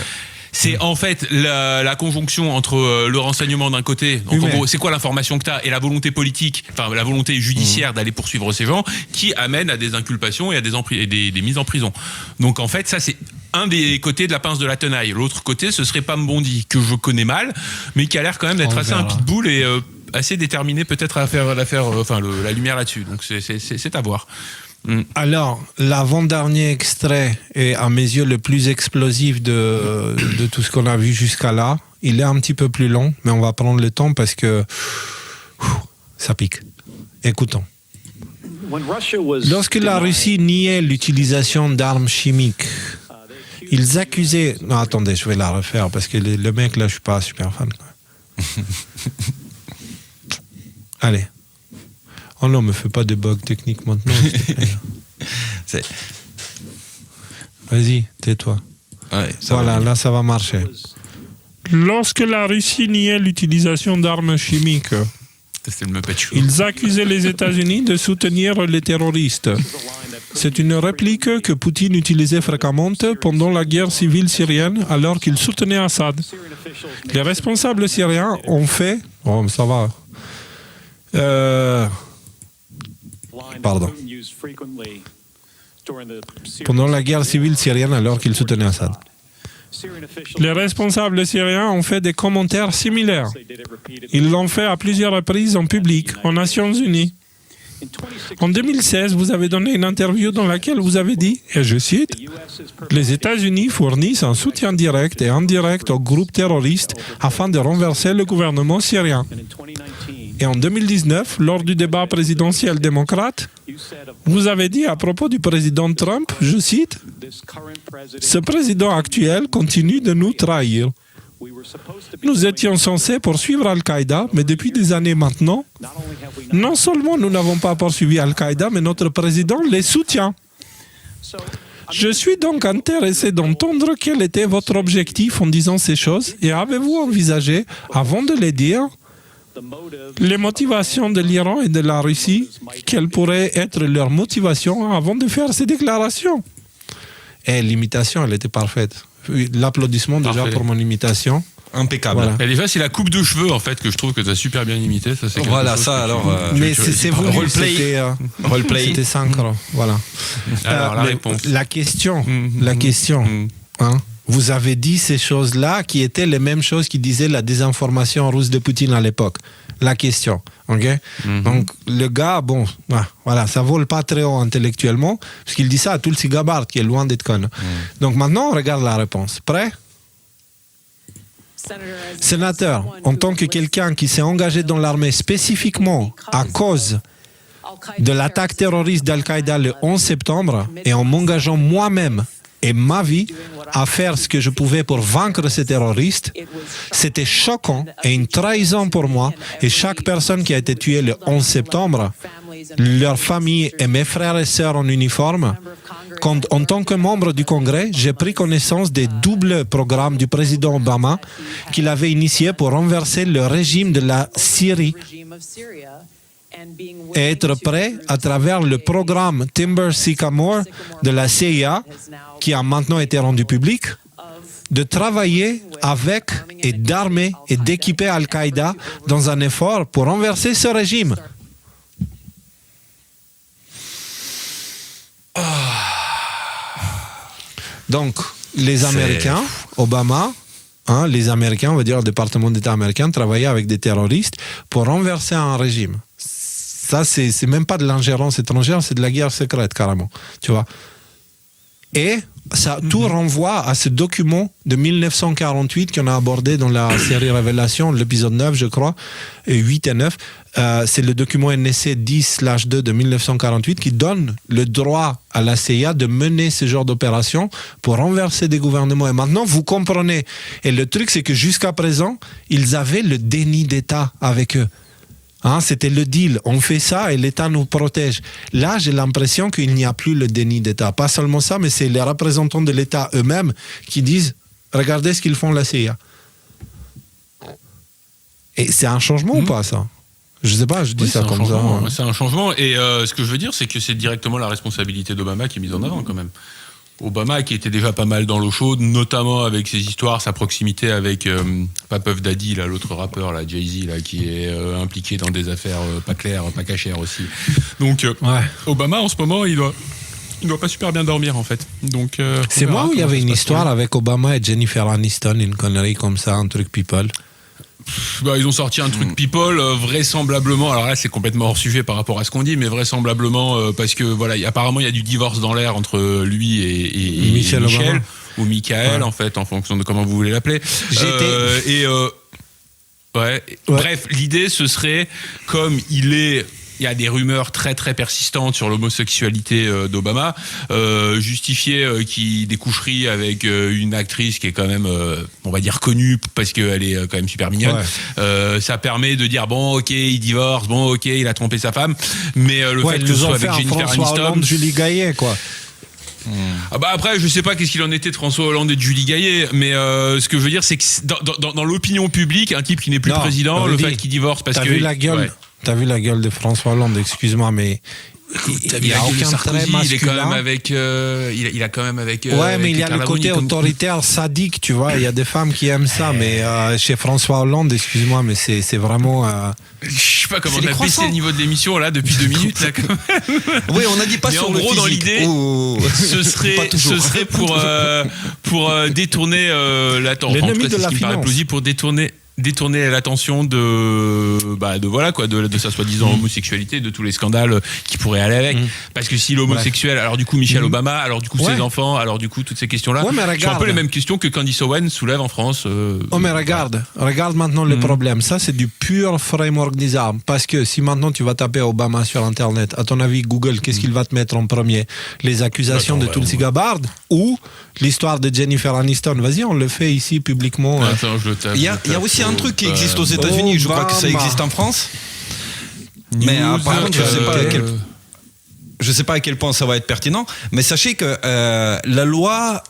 C'est en fait la conjonction entre le renseignement d'un côté, donc en gros, c'est quoi l'information que tu as, et la volonté politique, enfin la volonté judiciaire d'aller poursuivre ces gens, qui amène à des inculpations et à des mises en prison. Donc en fait, ça c'est un des côtés de la pince de la tenaille. L'autre côté, ce serait Pam Bondi, que je connais mal, mais qui a l'air quand même d'être assez un pitbull et assez déterminé peut-être à faire la lumière là-dessus. Donc c'est à voir. Alors, l'avant-dernier extrait est à mes yeux le plus explosif de tout ce qu'on a vu jusqu'à là. Il est un petit peu plus long, mais on va prendre le temps parce que ça pique. Écoutons. Lorsque la Russie niait l'utilisation d'armes chimiques, ils accusaient... Non, attendez, je vais la refaire parce que le mec là, je suis pas super fan. Allez. Oh non, me fais pas de bugs techniques maintenant. Vas-y, tais-toi. Ouais, voilà, là ça va marcher. Lorsque la Russie niait l'utilisation d'armes chimiques, ils accusaient les États-Unis de soutenir les terroristes. C'est une réplique que Poutine utilisait fréquemment pendant la guerre civile syrienne alors qu'il soutenait Assad. Les responsables syriens ont fait... Oh, ça va. Pardon. Pendant la guerre civile syrienne alors qu'il soutenait Assad. Les responsables syriens ont fait des commentaires similaires. Ils l'ont fait à plusieurs reprises en public, aux Nations Unies. En 2016, vous avez donné une interview dans laquelle vous avez dit, et je cite, « Les États-Unis fournissent un soutien direct et indirect aux groupes terroristes afin de renverser le gouvernement syrien. » Et en 2019, lors du débat présidentiel démocrate, vous avez dit à propos du président Trump, je cite, « Ce président actuel continue de nous trahir. Nous étions censés poursuivre Al-Qaïda, mais depuis des années maintenant, non seulement nous n'avons pas poursuivi Al-Qaïda, mais notre président les soutient. Je suis donc intéressé d'entendre quel était votre objectif en disant ces choses et avez-vous envisagé, avant de les dire, les motivations de l'Iran et de la Russie, quelles pourraient être leurs motivations avant de faire ces déclarations? Et l'imitation, elle était parfaite. L'applaudissement déjà pour mon imitation. Impeccable. Voilà. Et déjà, c'est la coupe de cheveux en fait que je trouve que tu as super bien imité. Ça, c'est Voilà, ça alors. Mais c'est vous, roleplay. Roleplay. C'était synchro. Voilà. Alors, la réponse. La question, hein, vous avez dit ces choses-là qui étaient les mêmes choses qui disaient la désinformation russe de Poutine à l'époque. La question, ok? Donc, le gars, bon, voilà, ça vole pas très haut intellectuellement, parce qu'il dit ça à Tulsi Gabbard, qui est loin d'être conne. Donc, maintenant, on regarde la réponse. Prêt? Sénateur, en tant que quelqu'un qui s'est engagé dans l'armée spécifiquement à cause de l'attaque terroriste d'Al-Qaïda le 11 septembre, et en m'engageant moi-même et ma vie à faire ce que je pouvais pour vaincre ces terroristes, c'était choquant et une trahison pour moi et chaque personne qui a été tuée le 11 septembre, leur famille et mes frères et sœurs en uniforme, quand en tant que membre du Congrès, j'ai pris connaissance des doubles programmes du président Obama qu'il avait initiés pour renverser le régime de la Syrie et être prêt à travers le programme Timber Sycamore de la CIA, qui a maintenant été rendu public, de travailler avec et d'armer et d'équiper Al-Qaïda dans un effort pour renverser ce régime. Donc, les Américains, Obama, les Américains, on va dire le département d'État américain, travaillaient avec des terroristes pour renverser un régime. Ça, c'est même pas de l'ingérence étrangère, c'est de la guerre secrète, carrément. Tu vois. Et ça tout renvoie à ce document de 1948 qu'on a abordé dans la série Révélation, l'épisode 9, je crois, et 8 et 9. C'est le document NSC 10/2 de 1948 qui donne le droit à la CIA de mener ce genre d'opération pour renverser des gouvernements. Et maintenant, vous comprenez. Et le truc, c'est que jusqu'à présent, ils avaient le déni d'État avec eux. C'était le deal, on fait ça et l'État nous protège. Là, j'ai l'impression qu'il n'y a plus le déni d'État. Pas seulement ça, mais c'est les représentants de l'État eux-mêmes qui disent « Regardez ce qu'ils font la CIA ». Et c'est un changement ou pas, ça? Je sais pas, je dis ça comme ça. C'est un changement. Et ce que je veux dire, c'est que c'est directement la responsabilité d'Obama qui est mise en avant quand même. Obama qui était déjà pas mal dans l'eau chaude, notamment avec ses histoires, sa proximité avec pas Puff Daddy, là, l'autre rappeur, là, Jay-Z, là, qui est impliqué dans des affaires pas claires, pas cachères aussi. Donc Obama en ce moment, il doit pas super bien dormir en fait. Donc c'est moi où il y avait une histoire avec Obama et Jennifer Aniston, une connerie comme ça, un truc people. Ils ont sorti un truc people, vraisemblablement, alors là c'est complètement hors sujet par rapport à ce qu'on dit, mais vraisemblablement parce que voilà, apparemment il y a du divorce dans l'air entre lui et Michel ou Michael en fait, en fonction de comment vous voulez l'appeler. Bref, l'idée ce serait, comme il y a des rumeurs très très persistantes sur l'homosexualité d'Obama, justifier des coucheries avec une actrice qui est quand même, on va dire, connue parce qu'elle est quand même super mignonne. Ça permet de dire bon ok il divorce, bon ok il a trompé sa femme, mais le fait que ce soit avec Jennifer Aniston, Julie Gaillet quoi. Après je sais pas qu'est-ce qu'il en était de François Hollande et de Julie Gaillet, mais ce que je veux dire c'est que dans l'opinion publique, un type qui n'est plus président, le fait qu'il divorce parce que T'as vu la gueule de François Hollande, excuse-moi, mais il y a aucun trait masculin. Il est quand même avec. Il a quand même avec. Ouais, mais il y a le côté autoritaire, sadique, tu vois. Il y a des femmes qui aiment ça, mais chez François Hollande, excuse-moi, mais c'est vraiment. Je sais pas comment on a baissé le niveau de l'émission là depuis 2 minutes là. Quand même. Oui, on a dit pas mais sur en le gros, physique. dans l'idée, ce serait pour détourner l'attention. L'ennemi de la qui me paraît finance. plausible pour détourner l'attention de voilà quoi, de sa soi-disant homosexualité, de tous les scandales qui pourraient aller avec. Parce que si l'homosexuel, alors du coup Michelle Obama, alors du coup ses enfants, alors du coup toutes ces questions-là, sont un peu les mêmes questions que Candice Owen soulève en France. Mais regarde maintenant le problème. Ça, c'est du pur framework design. Parce que si maintenant tu vas taper Obama sur Internet, à ton avis, Google, qu'est-ce qu'il va te mettre en premier? Les accusations de Tulsi Gabbard ou l'histoire de Jennifer Aniston? Vas-y, on le fait ici publiquement. Attends, je le tape. Il y a aussi un truc qui existe aux États-Unis, je crois que ça existe en France. Mais par contre, je sais pas à quel point ça va être pertinent, mais sachez que la loi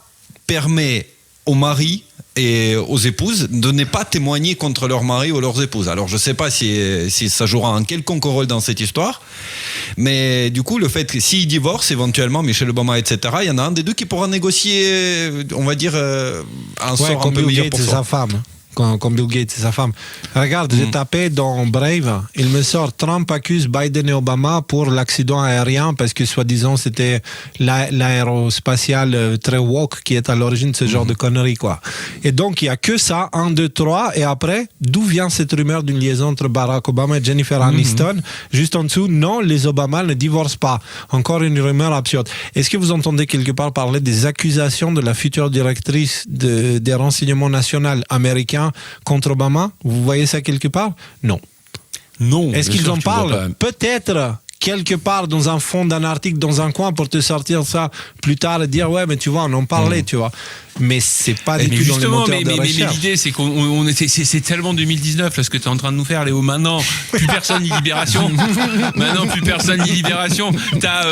permet aux maris et aux épouses de ne pas témoigner contre leur mari ou leurs épouses. Alors je sais pas si ça jouera un quelconque rôle dans cette histoire, mais du coup le fait que s'ils divorcent éventuellement, Michelle Obama, etc., il y en a un des deux qui pourra négocier, on va dire, un sort un peu meilleur pour sa femme. Comme Bill Gates et sa femme. Regarde, j'ai tapé dans Brave, il me sort Trump accuse Biden et Obama pour l'accident aérien parce que soi-disant c'était l'aérospatial très woke qui est à l'origine de ce genre de conneries, quoi. Et donc il y a que ça, 1, 2, 3, et après, d'où vient cette rumeur d'une liaison entre Barack Obama et Jennifer Aniston? Juste en dessous, non, les Obama ne divorcent pas. Encore une rumeur absurde. Est-ce que vous entendez quelque part parler des accusations de la future directrice des renseignements nationaux américains contre Obama? Vous voyez ça quelque part? Non. Est-ce qu'ils en parlent? Peut-être quelque part dans un fond d'un article, dans un coin, pour te sortir ça plus tard et dire ouais, mais tu vois, on en parlait, tu vois. Mais c'est pas du tout dans les moteurs de recherche. Mais l'idée, c'est c'est tellement 2019 là, ce que tu es en train de nous faire, Léo. Maintenant, plus personne ni Libération. Maintenant, plus personne ni Libération. T'as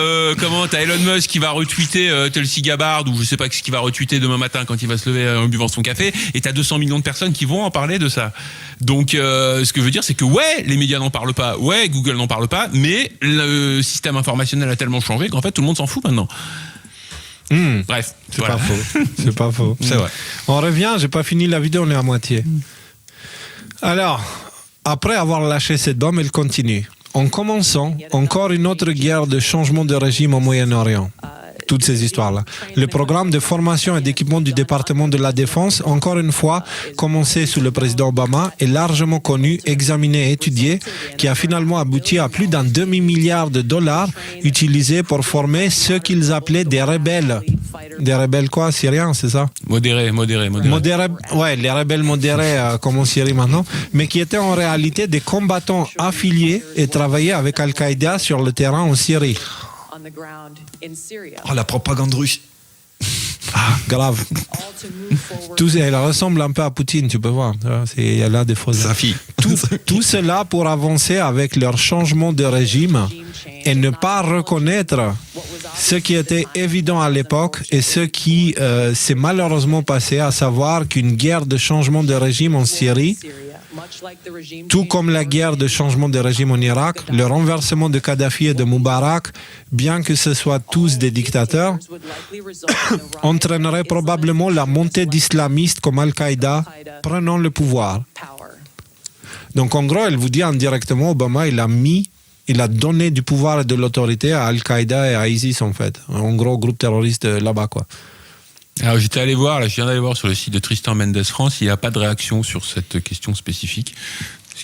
Elon Musk qui va retweeter Tulsi Gabbard, ou je sais pas ce qu'il va retweeter demain matin quand il va se lever en buvant son café. Et t'as 200 millions de personnes qui vont en parler de ça. Donc, ce que je veux dire, c'est que ouais, les médias n'en parlent pas, ouais, Google n'en parle pas, mais le système informationnel a tellement changé qu'en fait, tout le monde s'en fout maintenant. Bref, c'est pas faux. C'est pas faux. C'est vrai. On revient, j'ai pas fini la vidéo, on est à moitié. Alors, après avoir lâché cette bombe, elle continue. En commençant, encore une autre guerre de changement de régime au Moyen-Orient. Toutes ces histoires-là. Le programme de formation et d'équipement du département de la Défense, encore une fois, commencé sous le président Obama, est largement connu, examiné et étudié, qui a finalement abouti à plus d'un $2 milliard utilisés pour former ceux qu'ils appelaient des rebelles. Des rebelles quoi? Syriens, c'est ça? Modérés. Ouais, les rebelles modérés comme en Syrie maintenant, mais qui étaient en réalité des combattants affiliés et travaillaient avec Al-Qaïda sur le terrain en Syrie. Oh, la propagande russe. Ah, grave. Elle ressemble un peu à Poutine, tu peux voir. Il y a là des fausses. Sa fille. Tout cela pour avancer avec leur changement de régime et ne pas reconnaître ce qui était évident à l'époque et ce qui s'est malheureusement passé, à savoir qu'une guerre de changement de régime en Syrie, tout comme la guerre de changement de régime en Irak, le renversement de Kadhafi et de Moubarak, bien que ce soient tous des dictateurs, entraînerait probablement la montée d'islamistes comme Al-Qaïda prenant le pouvoir. Donc en gros, elle vous dit indirectement, Obama, il a donné du pouvoir et de l'autorité à Al-Qaïda et à ISIS en fait. En gros, groupe terroriste là-bas, quoi. Alors je viens d'aller voir sur le site de Tristan Mendes France, il n'y a pas de réaction sur cette question spécifique.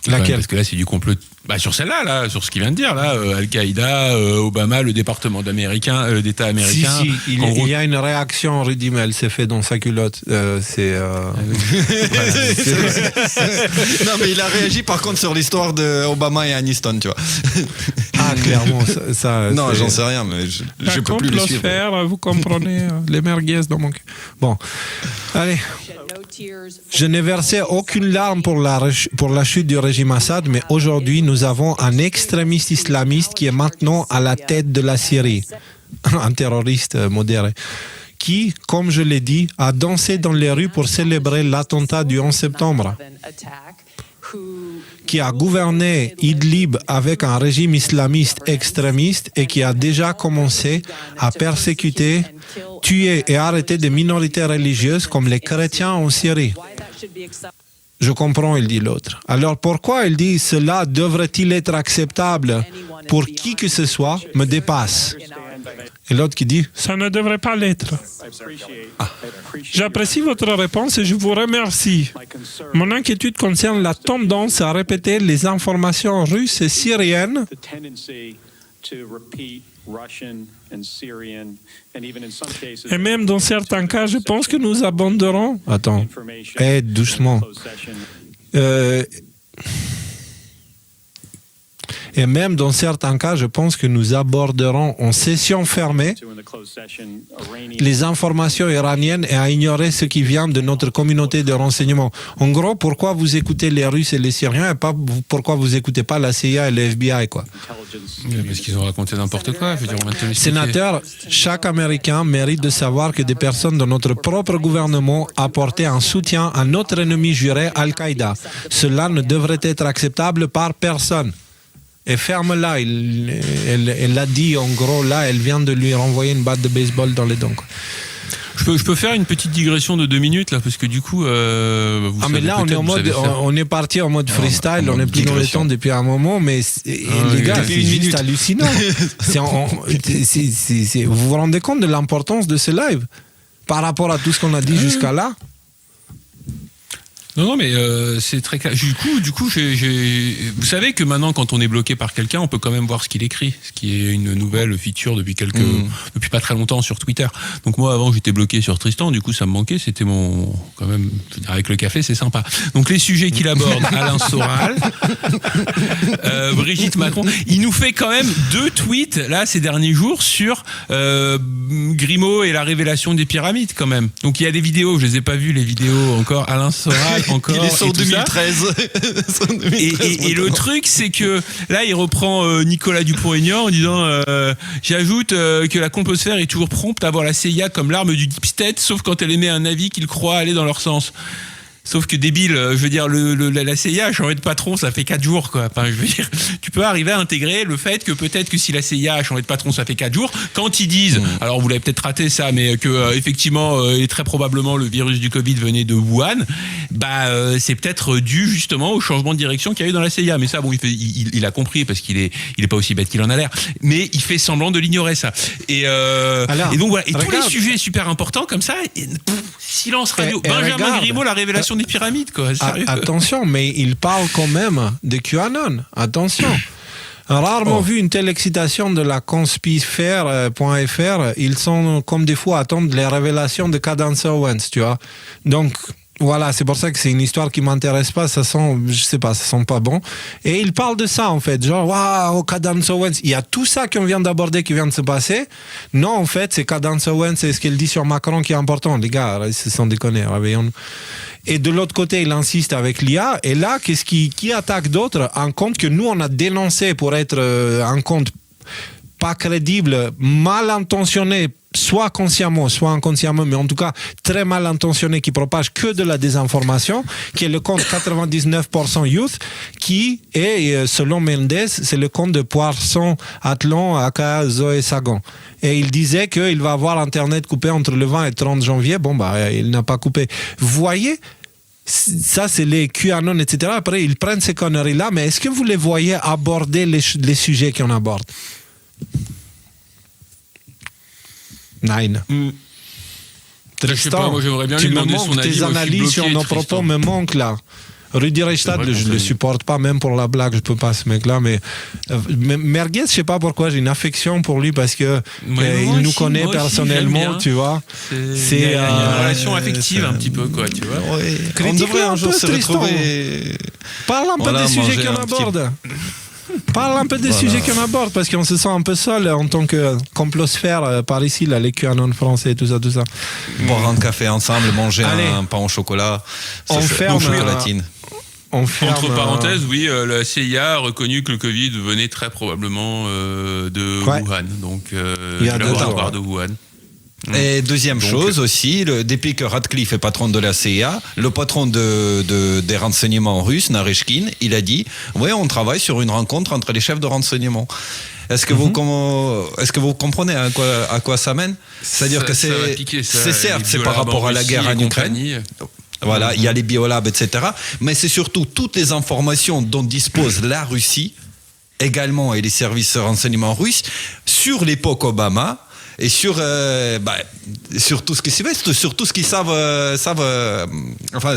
Laquelle? Parce que là c'est du complot. Sur celle-là, là, sur ce qu'il vient de dire, là, Al-Qaïda, Obama, le département d'État américain. Si, il y a une réaction, Rudy, mais elle s'est fait dans sa culotte. Non, mais il a réagi par contre sur l'histoire d'Obama et Aniston, tu vois. Ah, clairement, ça non, j'en sais rien, mais je peux plus le suivre. Vous comprenez, les merguez dans mon cul. Bon, allez. Je n'ai versé aucune larme pour la chute du régime Assad, mais aujourd'hui, nous avons un extrémiste islamiste qui est maintenant à la tête de la Syrie, un terroriste modéré, qui, comme je l'ai dit, a dansé dans les rues pour célébrer l'attentat du 11 septembre. qui a gouverné Idlib avec un régime islamiste extrémiste et qui a déjà commencé à persécuter, tuer et arrêter des minorités religieuses comme les chrétiens en Syrie. Je comprends, il dit l'autre. Alors pourquoi il dit cela devrait-il être acceptable pour qui que ce soit me dépasse? Et l'autre qui dit Ça ne devrait pas l'être. J'apprécie votre réponse et je vous remercie. Mon inquiétude concerne la tendance à répéter les informations russes et syriennes et même dans certains cas, je pense que nous abandonnerons. Attends, doucement. Et même dans certains cas, je pense que nous aborderons en session fermée les informations iraniennes et à ignorer ce qui vient de notre communauté de renseignement. En gros, pourquoi vous écoutez les Russes et les Syriens et pas pourquoi vous écoutez pas la CIA et le FBI, quoi. Parce qu'ils ont raconté n'importe quoi. Je veux dire, on va te l'expliquer. Sénateur, chaque Américain mérite de savoir que des personnes de notre propre gouvernement apportaient un soutien à notre ennemi juré, Al-Qaïda. Cela ne devrait être acceptable par personne. Et ferme-la, elle l'a dit en gros là, elle vient de lui renvoyer une batte de baseball dans les dents. Je peux faire une petite digression de 2 minutes là, parce que du coup, mais là on est parti en mode freestyle, on n'est plus dans le temps depuis un moment, mais les gars, c'est juste hallucinant. Vous vous rendez compte de l'importance de ce live par rapport à tout ce qu'on a dit jusqu'à là? Non, mais c'est très clair. Du coup, vous savez que maintenant, quand on est bloqué par quelqu'un, on peut quand même voir ce qu'il écrit, ce qui est une nouvelle feature depuis pas très longtemps sur Twitter. Donc moi, avant, j'étais bloqué sur Tristan. Du coup, ça me manquait. C'était quand même, avec le café, c'est sympa. Donc les sujets qu'il aborde, Alain Soral, Brigitte Macron, il nous fait quand même 2 tweets là ces derniers jours sur Grimaud et la révélation des pyramides quand même. Donc il y a des vidéos, je les ai pas vues les vidéos encore. Alain Soral. Encore, il est sur 2013. Et le truc, c'est que là, il reprend Nicolas Dupont-Aignan en disant j'ajoute que la composphère est toujours prompte à voir la CIA comme l'arme du deep state, sauf quand elle émet un avis qu'il croit aller dans leur sens. Sauf que débile, je veux dire, la CIA a changé de patron, ça fait 4 jours, quoi. Enfin, je veux dire, tu peux arriver à intégrer le fait que peut-être que si la CIA a changé de patron, ça fait 4 jours, quand ils disent, alors vous l'avez peut-être raté ça, mais que effectivement, et très probablement le virus du Covid venait de Wuhan, c'est peut-être dû justement au changement de direction qu'il y a eu dans la CIA. Mais ça, bon, il a compris parce qu'il est pas aussi bête qu'il en a l'air. Mais il fait semblant de l'ignorer, ça. Et donc voilà. Et tous les sujets super importants comme ça, silence radio. Benjamin Grimaud, la révélation des pyramides, quoi. Attention, mais il parle quand même de QAnon. Attention. Rarement vu une telle excitation de la conspifère.fr. Ils sont comme des fois à attendre les révélations de Cadence Owens, tu vois. Donc, voilà, c'est pour ça que c'est une histoire qui m'intéresse pas, ça sent, je sais pas, ça sent pas bon. Et il parle de ça, en fait, genre, waouh, Cadence Owens, il y a tout ça qu'on vient d'aborder qui vient de se passer. Non, en fait, c'est Cadence Owens, c'est ce qu'elle dit sur Macron qui est important. Les gars, ils se sont déconnés, réveillons-nous. Et de l'autre côté, il insiste avec l'IA. Et là, qu'est-ce qui attaque d'autres? Un compte que nous, on a dénoncé pour être un compte pas crédible, mal intentionné, soit consciemment, soit inconsciemment, mais en tout cas très mal intentionné, qui propage que de la désinformation, qui est le compte 99% Youth, qui est, selon Mendes, c'est le compte de Poisson Athlon aka Zoé Sagan. Et il disait qu'il va avoir Internet coupé entre le 20 et 30 janvier. Bon, il n'a pas coupé. Vous voyez, ça, c'est les QAnon, etc. Après, ils prennent ces conneries-là, mais est-ce que vous les voyez aborder les sujets qu'on aborde? Nine. Tristan, moi, j'aimerais bien tu lui me demander manques, son avis, tes moi, je suis analyses sur bloqué, nos Tristan. propos me manquent là. Rudy Reichstadt, je ne le supporte pas, même pour la blague, je peux pas ce mec-là, mais Merguez, je sais pas pourquoi, j'ai une affection pour lui parce que il nous connaît personnellement, tu vois. C'est une relation affective un petit peu, quoi, tu vois. On devrait un jour se Tristan. retrouver. Parle un peu des sujets qu'on aborde. Parle un peu des sujets qu'on aborde, parce qu'on se sent un peu seul en tant que complosphère par ici, là, les QAnon français, tout ça. Boire un café ensemble, manger un pain au chocolat, on ferme chocolatine. Entre parenthèses, oui, la CIA a reconnu que le Covid venait très probablement de Wuhan, donc du laboratoire de Wuhan. Et deuxième chose aussi, depuis que Radcliffe est patron de la CIA, le patron des renseignements russes, Nareshkin, il a dit « Oui, on travaille sur une rencontre entre les chefs de renseignement ». Est-ce que vous comprenez à quoi ça mène? C'est-à-dire que c'est certes, c'est par rapport à la guerre en Ukraine. Voilà, il y a les biolabs, etc. Mais c'est surtout toutes les informations dont dispose la Russie, également, et les services de renseignement russes, sur l'époque Obama, et sur tout ce qui se fait, sur tout ce qu'ils savent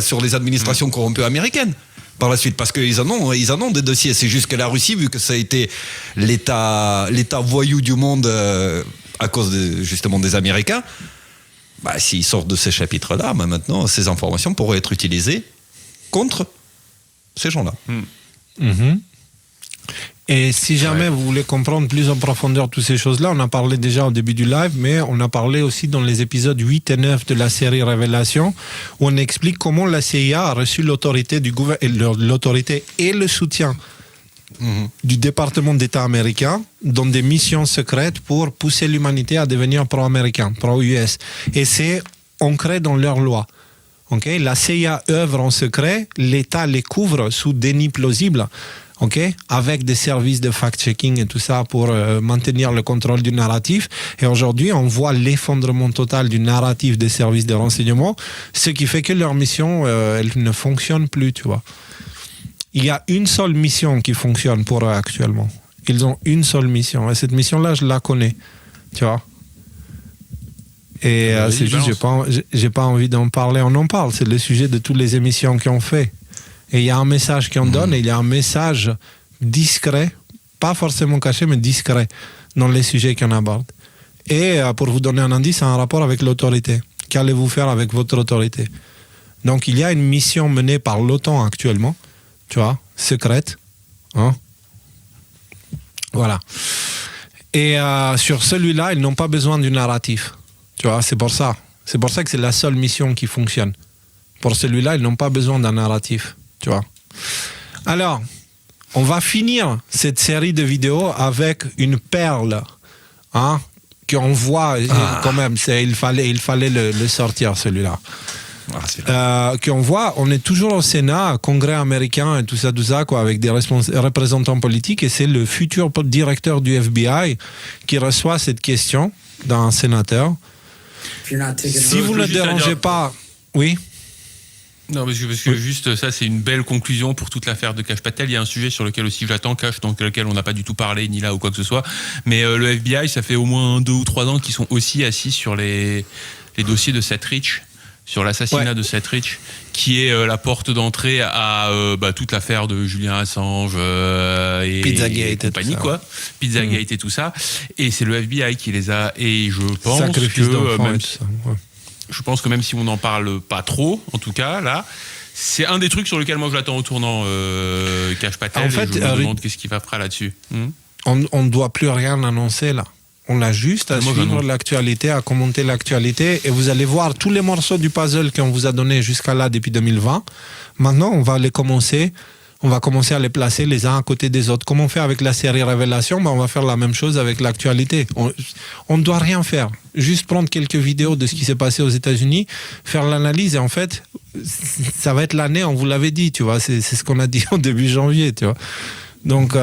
sur les administrations corrompues américaines par la suite, parce qu'ils en ont des dossiers. C'est juste que la Russie, vu que ça a été l'état voyou du monde à cause justement des Américains, s'ils sortent de ces chapitres-là, maintenant ces informations pourraient être utilisées contre ces gens-là. Et si jamais vous voulez comprendre plus en profondeur toutes ces choses-là, on a parlé déjà au début du live, mais on a parlé aussi dans les épisodes 8 et 9 de la série Révélation, où on explique comment la CIA a reçu l'autorité l'autorité et le soutien du département d'État américain dans des missions secrètes pour pousser l'humanité à devenir pro-américain, pro-US. Et c'est ancré dans leurs lois. Okay? La CIA œuvre en secret, l'État les couvre sous déni plausible. Avec des services de fact-checking et tout ça pour maintenir le contrôle du narratif. Et aujourd'hui, on voit l'effondrement total du narratif des services de renseignement, ce qui fait que leur mission, elle ne fonctionne plus, tu vois. Il y a une seule mission qui fonctionne pour eux actuellement. Ils ont une seule mission. Et cette mission-là, je la connais, tu vois. Et c'est juste, j'ai pas envie d'en parler. On en parle, c'est le sujet de toutes les émissions qu'on fait. Et il y a un message qu'on donne, et il y a un message discret, pas forcément caché, mais discret, dans les sujets qu'on aborde. Et pour vous donner un indice, c'est un rapport avec l'autorité. Qu'allez-vous faire avec votre autorité? Donc il y a une mission menée par l'OTAN actuellement, tu vois, secrète. Voilà. Et sur celui-là, ils n'ont pas besoin du narratif. Tu vois, c'est pour ça. C'est pour ça que c'est la seule mission qui fonctionne. Pour celui-là, ils n'ont pas besoin d'un narratif. Tu vois. Alors, on va finir cette série de vidéos avec une perle, qu'on voit quand même. Il fallait le sortir, celui-là. Qu'on voit, on est toujours au Sénat, Congrès américain et tout ça, quoi, avec des représentants politiques, et c'est le futur directeur du FBI qui reçoit cette question d'un sénateur. Si vous ne dérangez pas... Oui. Non, parce que juste ça, c'est une belle conclusion pour toute l'affaire de Kash Patel. Il y a un sujet sur lequel aussi j'attends, Kash, dans lequel on n'a pas du tout parlé, ni là ou quoi que ce soit. Mais le FBI, ça fait au moins 2 ou 3 ans qu'ils sont aussi assis sur les dossiers de Seth Rich, sur l'assassinat de Seth Rich, qui est la porte d'entrée à toute l'affaire de Julian Assange et Pizzagate et compagnie, quoi. Pizzagate et tout ça. Et c'est le FBI qui les a. Et je pense je pense que même si on n'en parle pas trop, en tout cas, là, c'est un des trucs sur lequel moi je l'attends au tournant, Kash Patel. En fait, je me demande qu'est-ce qu'il va faire là-dessus. On ne doit plus rien annoncer, là. On a juste à suivre l'actualité, à commenter l'actualité, et vous allez voir tous les morceaux du puzzle qu'on vous a donné jusqu'à là depuis 2020. Maintenant, on va commencer à les placer les uns à côté des autres. Comme on fait avec la série Révélation, on va faire la même chose avec l'actualité. On ne doit rien faire. Juste prendre quelques vidéos de ce qui s'est passé aux États-Unis, faire l'analyse, et en fait, ça va être l'année, on vous l'avait dit, tu vois, c'est ce qu'on a dit au début janvier, tu vois. Donc,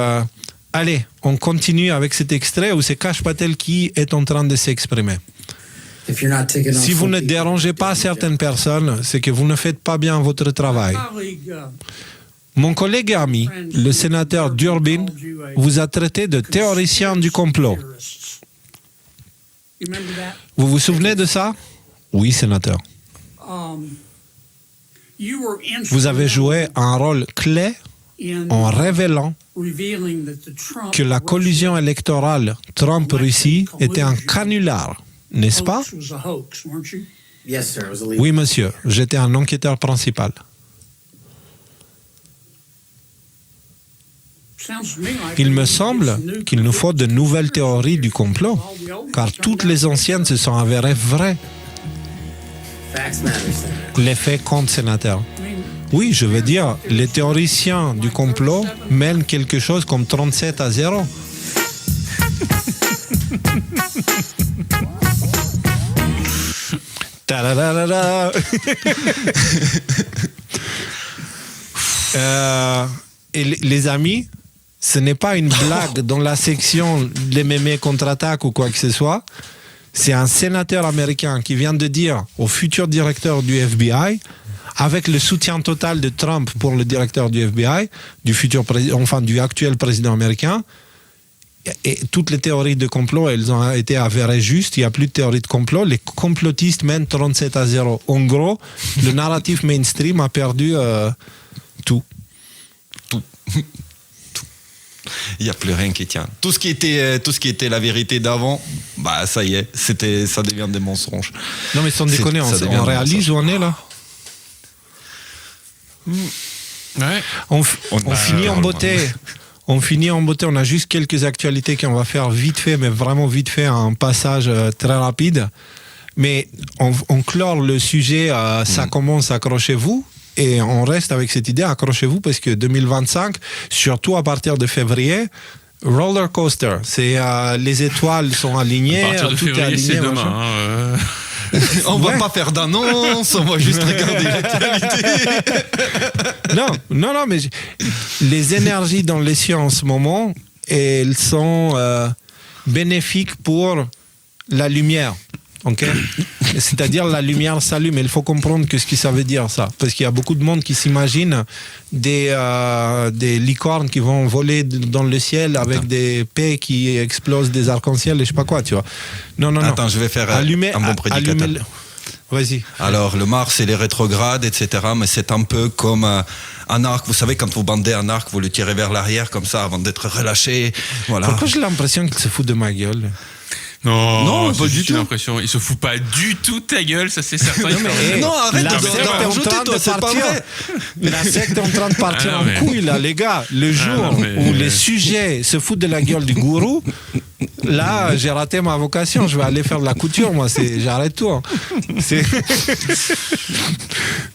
allez, on continue avec cet extrait où c'est Kash Patel qui est en train de s'exprimer. Si vous ne dérangez pas certaines personnes, c'est que vous ne faites pas bien votre travail. Mon collègue et ami, le sénateur Durbin, vous a traité de théoricien du complot. Vous vous souvenez de ça? Oui, sénateur. Vous avez joué un rôle clé en révélant que la collusion électorale Trump-Russie était un canular, n'est-ce pas? Oui, monsieur, j'étais un enquêteur principal. Il me semble qu'il nous faut de nouvelles théories du complot, car toutes les anciennes se sont avérées vraies. Les faits comptent, sénateur. Oui, je veux dire, les théoriciens du complot mènent quelque chose comme 37-0. Ta-da-da-da-da. Et les amis, ce n'est pas une blague dans la section les mémés contre-attaque ou quoi que ce soit. C'est un sénateur américain qui vient de dire au futur directeur du FBI, avec le soutien total de Trump pour le directeur du FBI, du actuel président américain, et toutes les théories de complot, elles ont été avérées justes. Il n'y a plus de théorie de complot. Les complotistes mènent 37-0. En gros, le narratif mainstream a perdu tout. Il n'y a plus rien qui tient. Tout ce qui était la vérité d'avant, bah ça y est, ça devient des mensonges. Non mais sans déconner, on réalise où on est là. Ouais. On finit en beauté. On finit en beauté. On a juste quelques actualités qu'on va faire vite fait, mais vraiment vite fait, un passage très rapide. Mais on clore le sujet, ça commence, accrochez-vous. Et on reste avec cette idée, accrochez-vous, parce que 2025, surtout à partir de février, roller coaster. C'est les étoiles sont alignées, À partir de tout février, est aligné. c'est demain. On va pas faire d'annonce, on va juste regarder l'actualité. Non, mais les énergies dans les cieux en ce moment, elles sont bénéfiques pour la lumière. Okay? C'est-à-dire la lumière s'allume. Il faut comprendre ce que ça veut dire ça, parce qu'il y a beaucoup de monde qui s'imagine des licornes qui vont voler dans le ciel avec des paix qui explosent des arcs-en-ciel et je sais pas quoi, tu vois. Non. Attends, je vais faire un bon prédicateur. Vas-y. Alors le Mars et les rétrogrades, etc. Mais c'est un peu comme un arc. Vous savez, quand vous bandez un arc, vous le tirez vers l'arrière comme ça avant d'être relâché. Voilà. Pourquoi j'ai l'impression qu'il se fout de ma gueule? Non, pas du tout. L'impression, il se fout pas du tout de ta gueule, ça c'est certain. Non, arrête la de secte est en train de c'est pas partir. vrai. La secte est en train de partir en couille, là, les gars. Le jour où les sujets se foutent de la gueule du gourou, là, j'ai raté ma vocation. Je vais aller faire de la couture, moi. J'arrête tout. Hein.